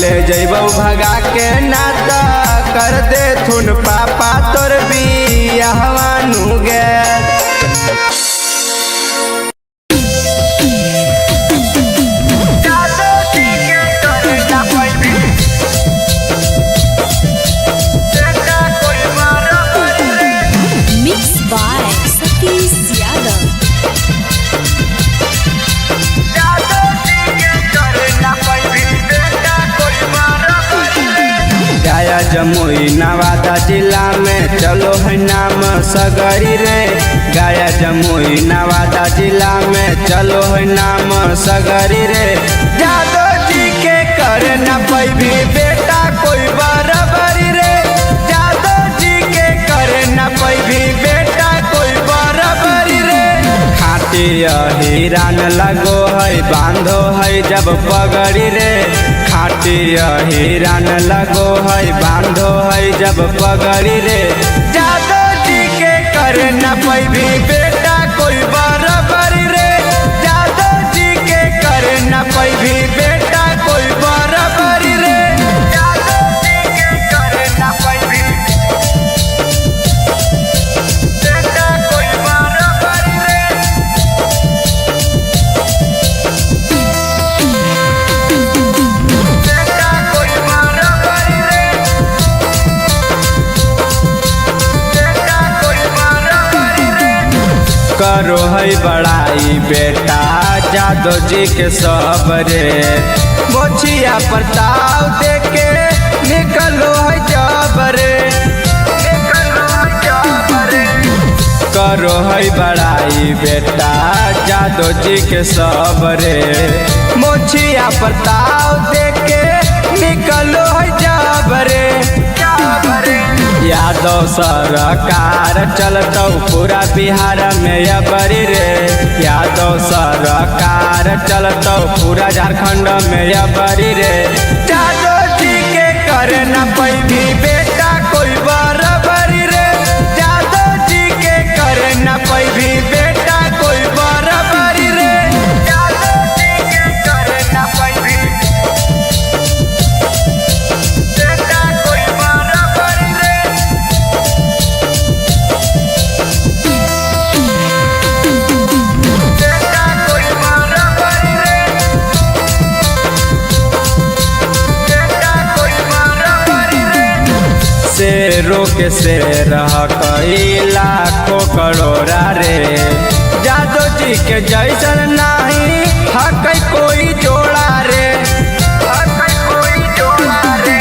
ले जइबौ भगा के नाता कर दे थुन पापा तोर बियाहवानु गे Mixed by Satish Yadav. गया जमुई नवादा जिला में चलो है नाम सगरी रे गया जमुई नवादा जिला में चलो है नाम सगरी रे जादो जी के करे न पैभी बेटा कोई बराबरी रे जादो जी के करे न पैभी बेटा कोई बराबरी रे खाती हिरान लगो है बांधो है जब पगड़ी रे खाती हिरान लगो है बांधो है जब पगड़ी रे जादो जी के करना न पैभी बेटा कोई बराबरी रे, जादव जी के करे न पैभी बेटा कोई बराबरी रे, जादव जी के करे न पैभी बेटा कोई बराबरी रे। बेटा कोई बराबरी रे, बेटा कोई बराबरी रे। करो है बड़ाई बेटा जादव जी के सब रे, मोछिया प्रताप देके निकलो है जब रे, निकलो है जब रे। करो है बड़ाई बेटा जादव जी के सब रे, मोछिया प्रताप देके निकलो है जब रे, जब रे। यादव सरकार चलतौ पूरा बिहार में अबरी रे, यादव सरकार चलतौ पूरा झारखंड में अबरी रे, जादव जी के करे न पैभी बेटा कोई बराबरी रे, जादव जी के करे न पैभी बेटा कोई बराबरी रे, जादव जी के करे न पैभी बेटा कोई बराबरी रे। बेटा कोई बराबरी रे, बेटा कोई बराबरी रे। शेरों के शेर कई लाखों करोड़ा रे, जादव जी के जैसन नहीं हक कोई जोड़ा रे, हक कोई जोड़ा रे।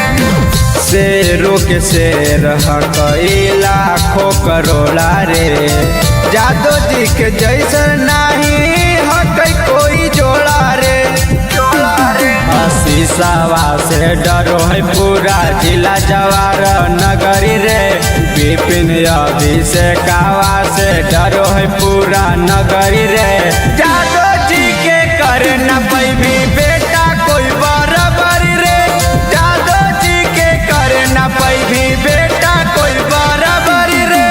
शेरों के शेर कई लाखों करोड़ा रे, जादव जी के जैसन नहीं हक कोई जोड़ा रे, जोड़ा रे। शीशावा से डरो है पूरा जिला जवार नगरी रे, विपिन अभिषेकावा से डरो है पूरा नगरी रे, जादव जी के करे न पैभी बेटा कोई बराबरी रे, जादव जी के करे न पैभी बेटा कोई बराबरी रे।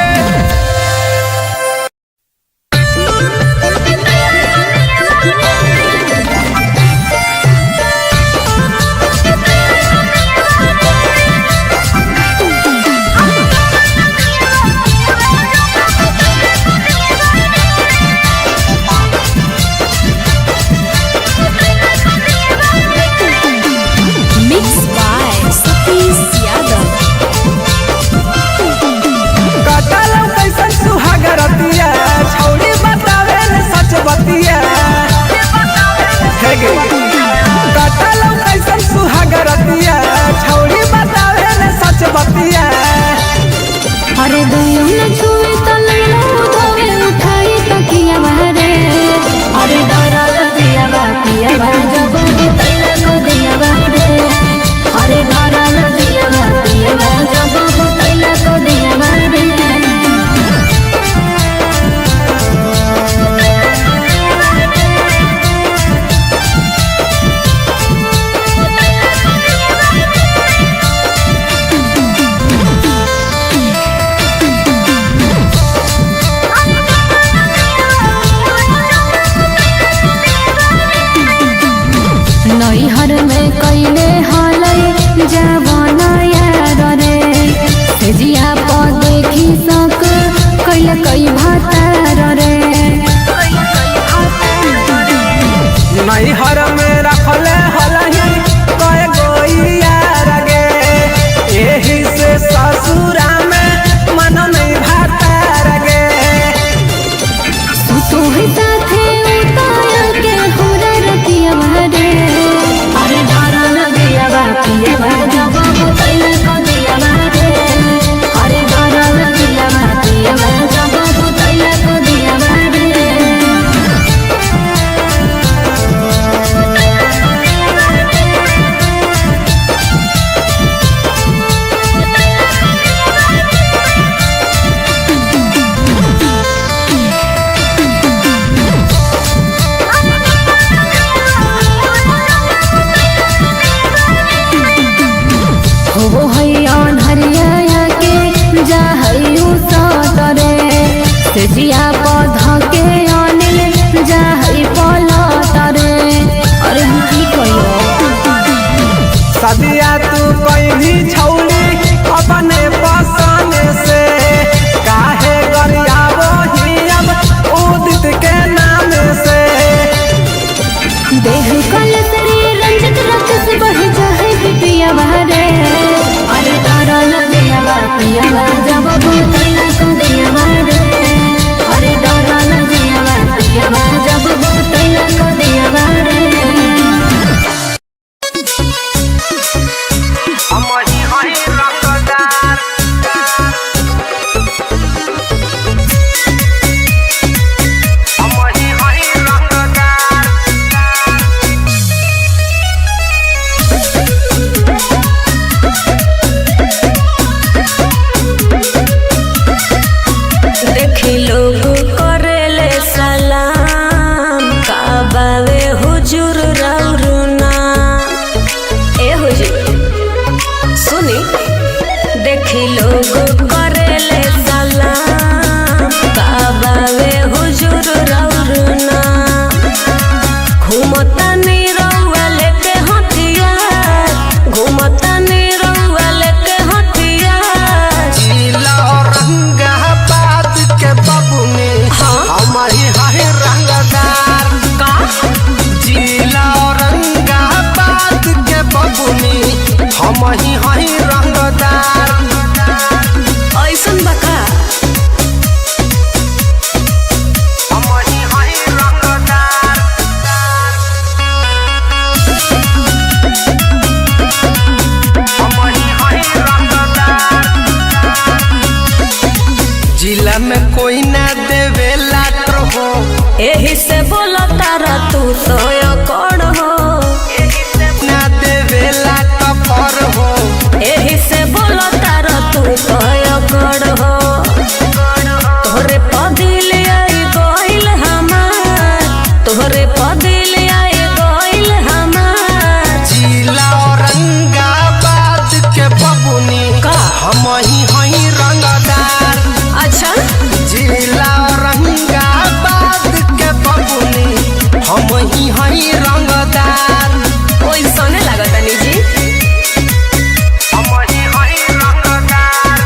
से जिया पौधा के अनिल जाई पला तारे। अरे हम की कहियो सदिया तू कहीं छौली अपने पसंद से काहे गरियाबो ही अब उदित के नाम से। देह कल श्री रंजित रक्त से बढ़ जाए पिया बहरे। अरे तारा लगिया बा पिया बा जब भूतला को दिया बहरे। अरे तारा लगिया बा पिया बा जब भूतला को दिया बहरे। देखी लोग करेले सलाम काबावे हुजूर राउरुना। ए हुजूर सुनी देखी लोग करेले सलाम काबावे हुजूर राउरुना। घूमता नीरौआ लेके हथियार घूमता नीरौआ लेके हथियार। जिला औरंगाबाद के बबुनी हमारी है रंगदार का जिला औरंगाबाद के बबुनी हमारी है रंगदार। ऐसन बका हमारी है रंगदार हमारी है रंगदार। जिला में कोई ना देवे लाट हो एही से बोला तारा तू तो कौन हो। ना देवे लाट पर हो एही से बोला तारा तू तो कौन हो। तोहरे पदिल आई गोइल हमार तोहरे पदिल आई गोइल हमार। जिला औरंगाबाद के बबुनी का हम ही हई रंगदार। अच्छा जिला औरंगाबाद के बबुनी हम ही हई रंगदार। ओइसने लागता नी जी। हम ही हई रंगदार।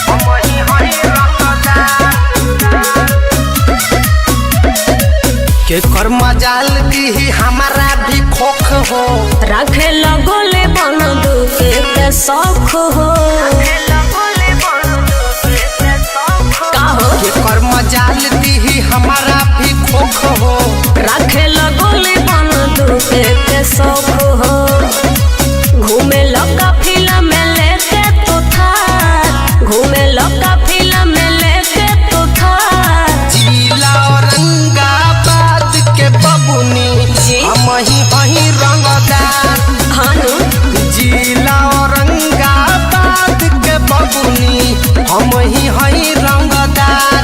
हम ही हई रंगदार। के कर मजाल दी हमारा भी खोख हो राखे लगोले बन दुखे के शौक हो। का हो के कर मजाल दी हमारा भी खोख हो। राखे लगोले बन दुखे के शौक हो। घूमे लगा फिल्म में लेके तो था घूमे लगा फिल्म में लेके तो था। जिला औरंगाबाद के बबुनी जी। हम ही हई रंगदार। हानु जिला औरंगाबाद के बबुनी हम ही हई रंगदार।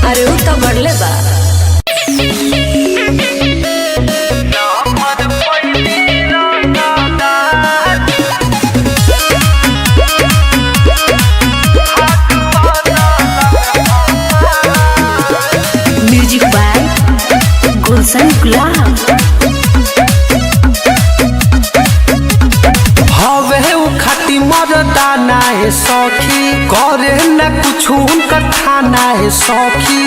अरे उ तो बढ़ले बा। म्यूजिक बाय गुलशन गुलाब। हवे उ खाती मरदाना है सौखी करे न कुछ उनकर खाना है सौखी।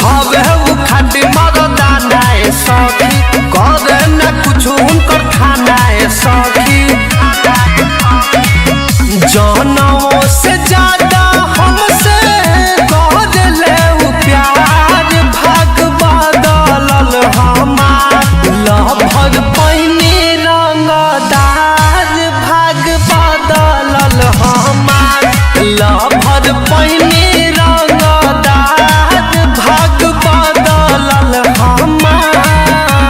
हवे उ खाती मरदाना है सौखी करे न कुछ उनकर खाना है सौखी। जानों से ज्यादा हमसे कर ले उ प्यार भाग बदलल हमार लभग पैनी रंगदार। भाग बदलल हमार लभग पैनी रंगदार। भाग बदलल हमार।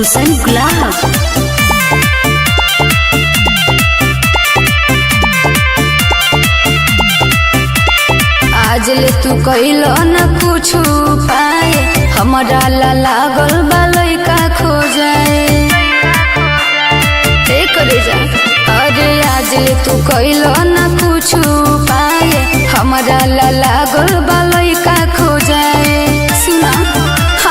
गुलशन गुलाब। आज ले तू कइलो न कुछ पाए, हमारा ला लागल बा लइका खो जाए। करे जा अरे आज ले तू कइलो न कुछ पाए, हमारा ला लागल बा लइका खो जाए। सुना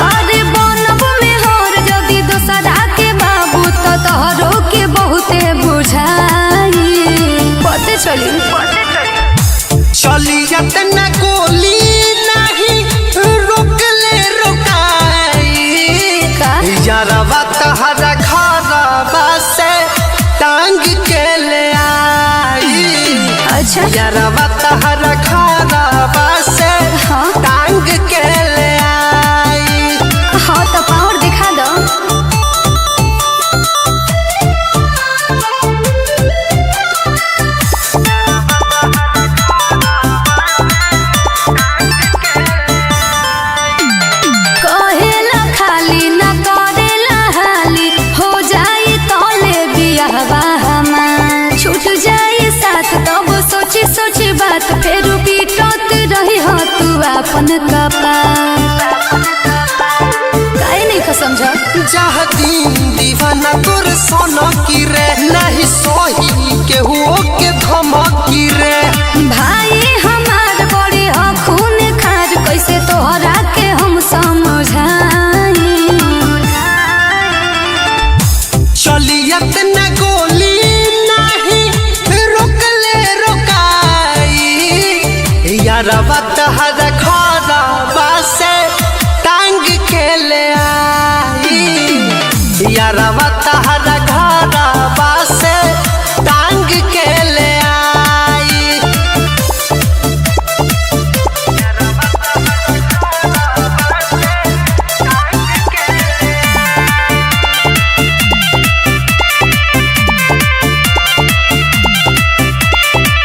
अरे बनब में हर जदी दोसरा के बाबू तो तोहरो के बहुते बुझाई। पते चली चलियत न गोली नहीं रोकले रोकाई का यारवा तहरा घरवा से टांग के ले आई। अच्छा यारवा तहरा घरवा से हाँ टांग के ले आई। हाँ तो पावर दिखा दो। कहेला खाली न करेला हाली, हो जाई तोले बियाहवा हमार। छूट जाई साथ तब सोची सोची बात, फेर पीटत रही हो तू अपन कपार। काहे नहीं का समझा जह दिन दीवाना तोर सोना की रे, नहीं सोही केहू के धमकी रे। भाई हमार बड़ी हो खून खार, कैसे तोहरा के हम समझाई। चलियत न गोली नहीं रोकले रोकाई, यारवा तहरा घरवा से टांग के ले आई। यारवा तहरा घरवा से टांग के ले आई।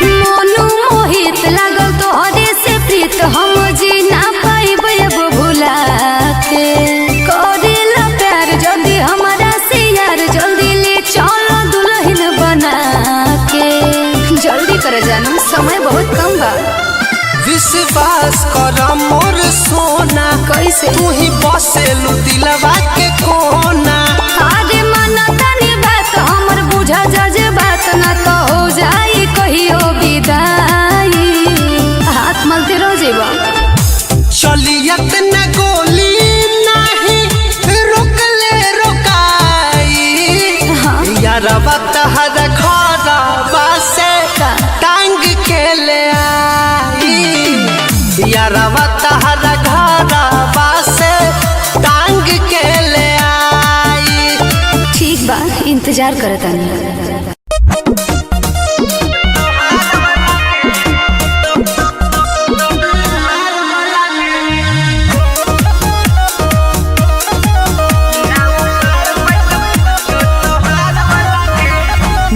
मोनू मोहित लागल तोहरे से प्रीत, हम जी ना पाइब अब भुला के। करेला प्यार जल्दी हमारा से यार, जल्दी ले चलो दुल्हन बना के। जल्दी कर जानम समय बहुत कम बा। विश्वास कर मोर सोना, कैसे तू ही बसेलू दिलवा के कोना। अरे माना तानी बात हमर बुझा जज बात, ना तो हो जाई कहियो विदाई। हाथ मलते रह जेबा। चलियत न गोली नहीं रोकले रोकाई, हाँ यारवा तहरा घरवा से टांग के ले आई। यारवा तहरा घरवा से टांग के ले आई। ठीक बा इंतजार करतानी।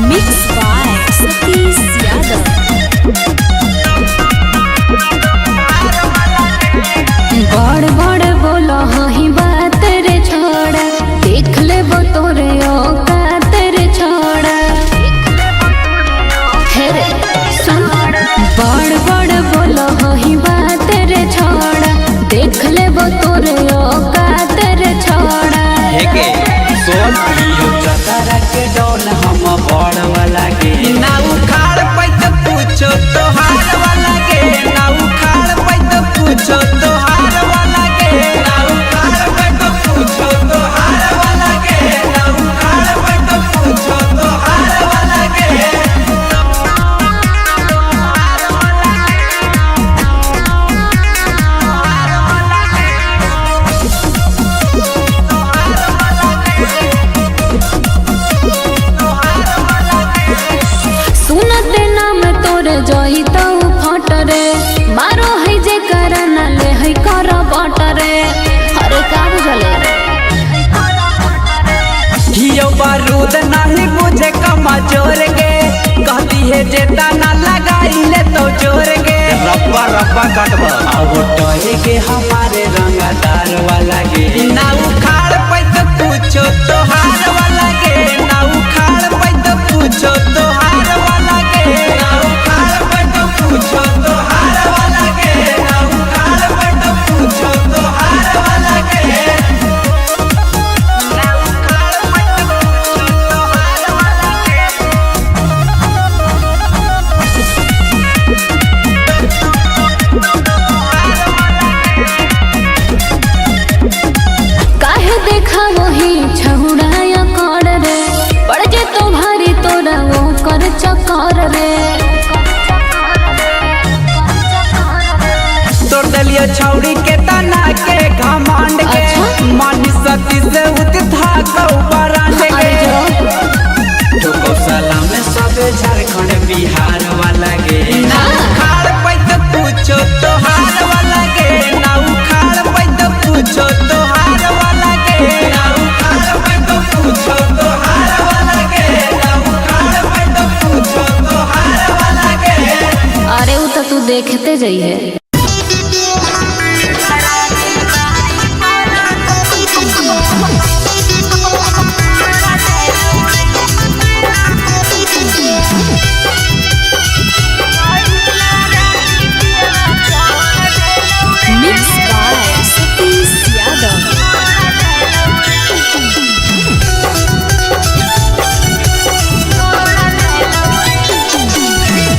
Mix by Satish Yadav. बड़ बड़ बोलो ही बात रे छोड़ा, देख ले वो तोरे औकात रे छोड़ा। हे रे सुन बड़ बड़ बोलो ही बात रे छोड़ा, देख ले वो तोरे औकात रे छोड़ा। हेगे सोन लियो चतरा के डोल हम बड़ वाला के। ना उखाड़ पैत पूछो तोहार वाला के, ना उखाड़ पैत पूछो तोहार वाला के। ना उखाड़ पैत पूछो तोहार वाला के, ना उखाड़ पैत पूछो तोहार वाला के। सुनते नाम तोरे जोई तो फट रे, मारो है जे करन ले है कर बट रे। अरे का बुझले हियो बारूद नहीं मुझे कमा जोर के, कहती है जेता ना लगाई ले तो जोर के। रब्बा रब्बा कटबा अब टहे के हमारे रंगदार वाला के। ना उखाड़ पैत पूछो पूछो तोहार वाला के ना उखाड़ पैत पूछो तोहार वाला के ना उखाड़ पैत पूछो तोहार वाला के ना उखाड़ पैत पूछो तोहार वाला के ना उखाड़ पैत पूछो तोहार वाला के काहे देखा वही छहुड़ाया कर रे पड़ जे तो भारी तोरा वो कर चकर रे तोड़ दलिया छौड़ी के तना के घमंड के अच्छा? मानी सती से उठा कौ बरांड के ठोको सलाम सब झारखंड बिहार वाला गे ना उखाड़ पैत पूछो तोहार वाला गे ना उखाड़ पैत पूछो तोहार वाला गे ना उखाड़ पैत पूछो तोहार वाला गे ना उखाड़ पैत पूछो तोहार वाला गे अरे वो तो तू देखते जाइए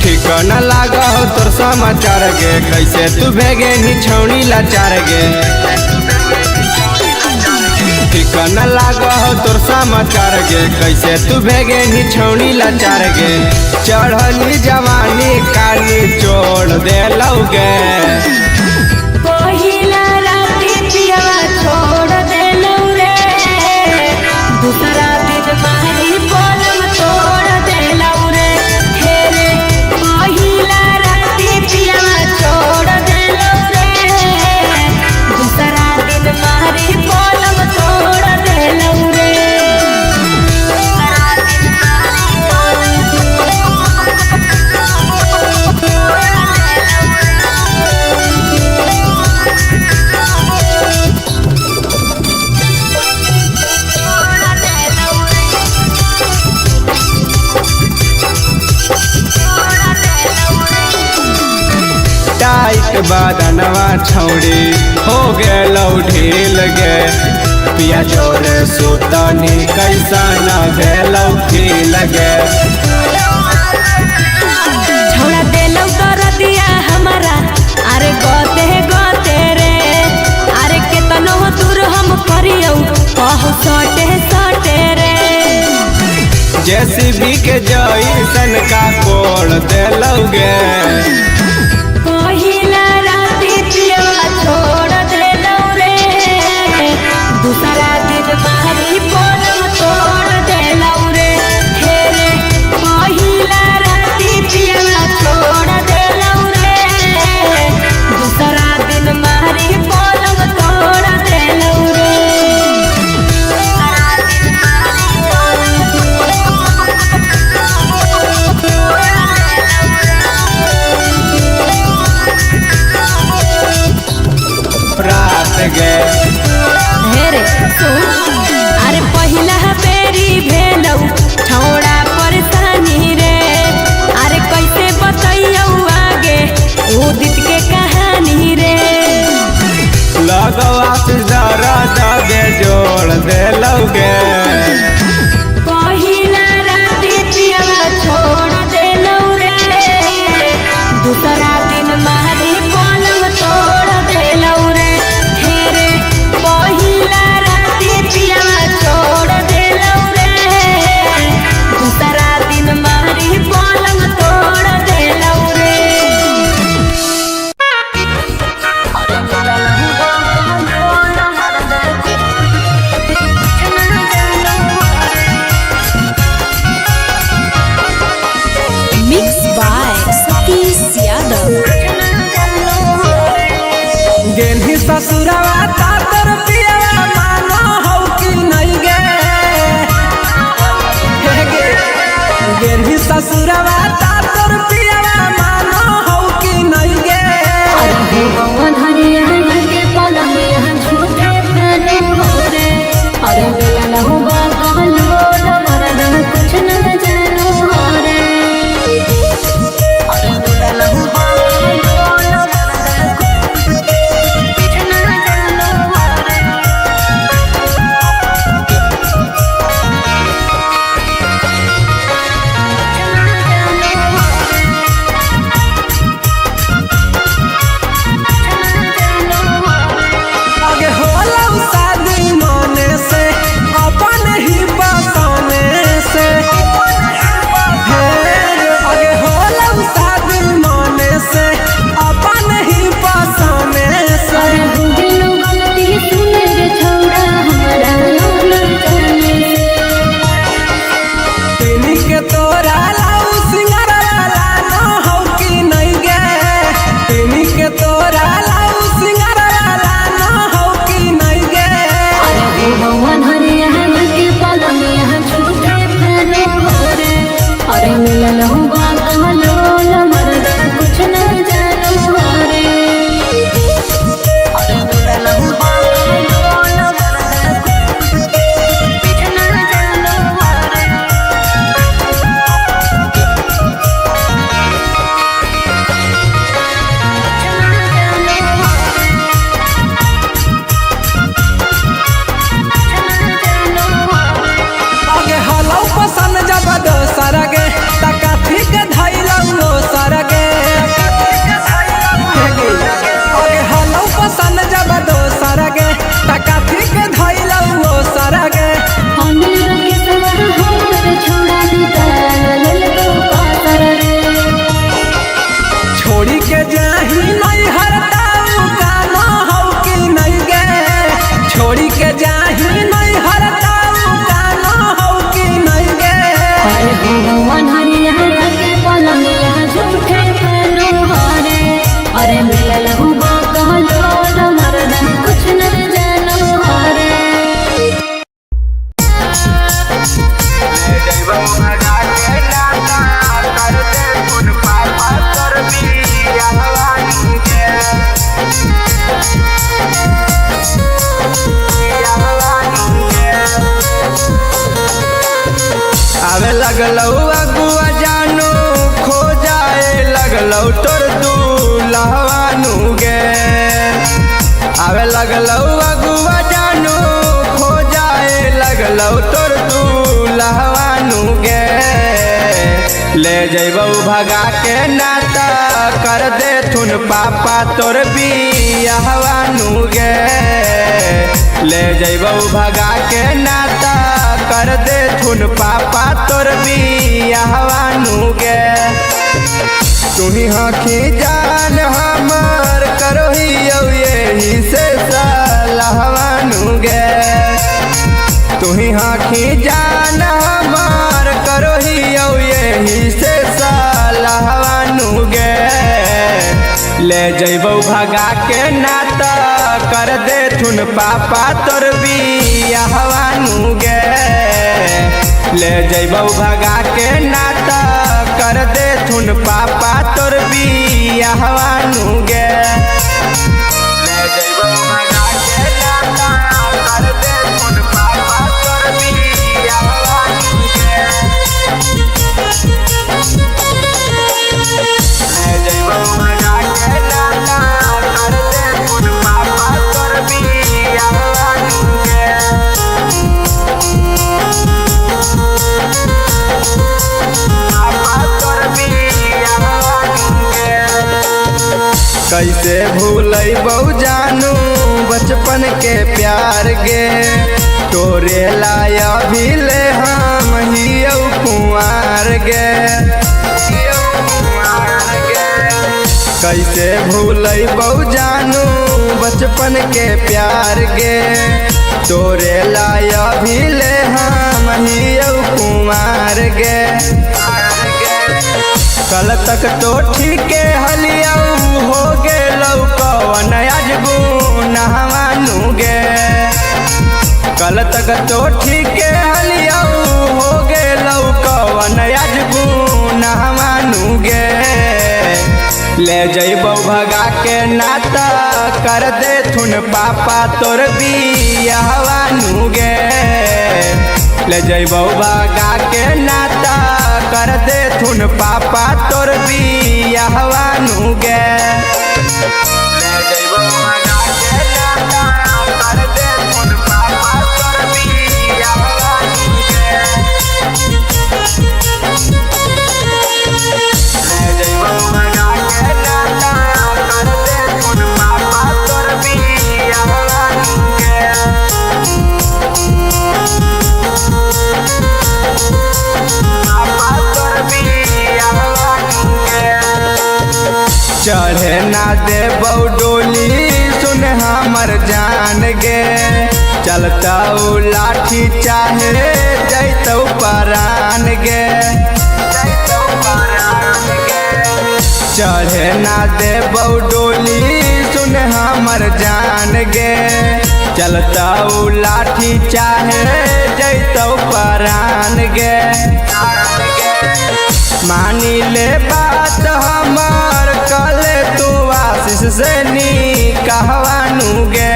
ठिकाना लागा हो तोर समाचार गे कैसे तू भेगे नी छौनी लाचार गे ठिकाना लागा हो तोर समाचार गे कैसे तू भेगे नी छौनी लाचार गे चढ़ली जवानी काली छोड़ दे लौगे पहिला राती पियवा छोड़ देलौ रे दूसरा दिन मारी पलंग तोड़ देलौ रे हे रे पहिला राती पियवा छोड़ देलौ रे दूसरा दिन मारी पलंग तोड़ देलौ रे टाइट बादनवा छौड़ी हो गेलौ ढील गे पिया जोरे सुतनी कैसा न भेलौ खिल गे छोड़ा देलौ कर दिया हमारा अरे गोते रे अरे केतनो दूर हम करियौ कहू सटे सटे रे जेसीबी के जैसन का कोड़ देलौगे पहिला राती पियवा छोड़ देलौ रे दूसरा दिन मारी पलंग तोड़ देलौ रे हे रे पहिला राती पियवा छोड़ देलौ रे दूसरा दिन मारी पलंग तोड़ देलौ रे रात गे हेरे सुन अरे पहिला बेरी भेलौ छौड़ा परेशानी रे अरे कैसे बतैयौ आगे उदित के कहानी रे लगो आफिसरा दबे जोड़ देलौगे पहिला राती पियवा छोड़ देलौ रे दूसरा दिन मारी पलंग तोड़ देलौ रे हे रे पहिला राती पियवा छोड़ देलौ रे दूसरा दिन मारी पलंग तोड़ देलौ रे मिक्स बाय सतीश यादव गेली ससुरवा तातर पियवा मानो हौ कि नहीं गे गेली ससुरवा तातर पियवा मानो हौ कि नहीं गे अरे छोड़ी के जाही नहीं हरताऊ काना हो कि नहीं गे छोड़ी के जाही नहीं हरताऊ काना हो कि नहीं गे अरे भगवान हरिया के पलंगिया झूठे करो हरे अरे मिलल हुआ कहलो मरदन कुछ न जानो हरे आवे लगलौ अगुआ जानू खो जाए लगलौ तोर दूल्हवानू गे आवे लगलौ अगुआ जानू खो जाए लगलौ तोर दूल्हवानू गे ले जइबौ भगा के नाता कर दे थुन पापा तोर बियाहवानू गे ले जइबौ भगा के नाता कर दे थुन पापा तोर बियाहवानू गे तुही हखी जान हमर करोही यही से सलाहवानू गे तुही हखी जान हमर करोही यही से सलाहवानू गे ले जइबौ भगा के नाता कर दे थुन पापा तोर बियाहवानू गे ले जइबौ भगा के नाता कर दे थुन पापा तोर बियाहवानू गे ले जइबौ भगा के नाता कर दे थुन पापा तोर बियाहवानू गे ले जइबौ भगा के नाता कर दे थुन पापा तोर बियाहवानू गे कैसे भूलैबौ जानू बचपन के प्यार गे तोरे लाया भी ले हम हियौ कुंवार गे कैसे भूलैबौ जानू बचपन के प्यार गे तोरे लाया भी ले हम हियौ कुंवार गे कल तक तो ठीके हलियऊ हो गेलौ कवन आज गुनाहवानू गे कल तक तो ठीके हलियऊ हो गेलौ कवन आज गुनाहवानू गे ले जइबौ भगा के नाता कर दे थुन पापा तोर बियाहवानू गे ले जइबौ भगा के नाता कर दे थुन पापा तोर बियाहवानू गे ले जइबौ भगा के नाता कर दे थुन पापा तोर बियाहवानू गे ले जइबौ भगा के नाता कर दे थुन पापा तोर बियाहवानू गे चढ़े ना देबौ डोली सुन हमर जान गे चलता लाठी चाहे जैतौ परान गे चढ़े ना देबौ डोली सुन हमर जान गे चलता लाठी चाहे जैतौ परान गे मानी ले बात हमर कले तू आशीष से नी कहवानू गे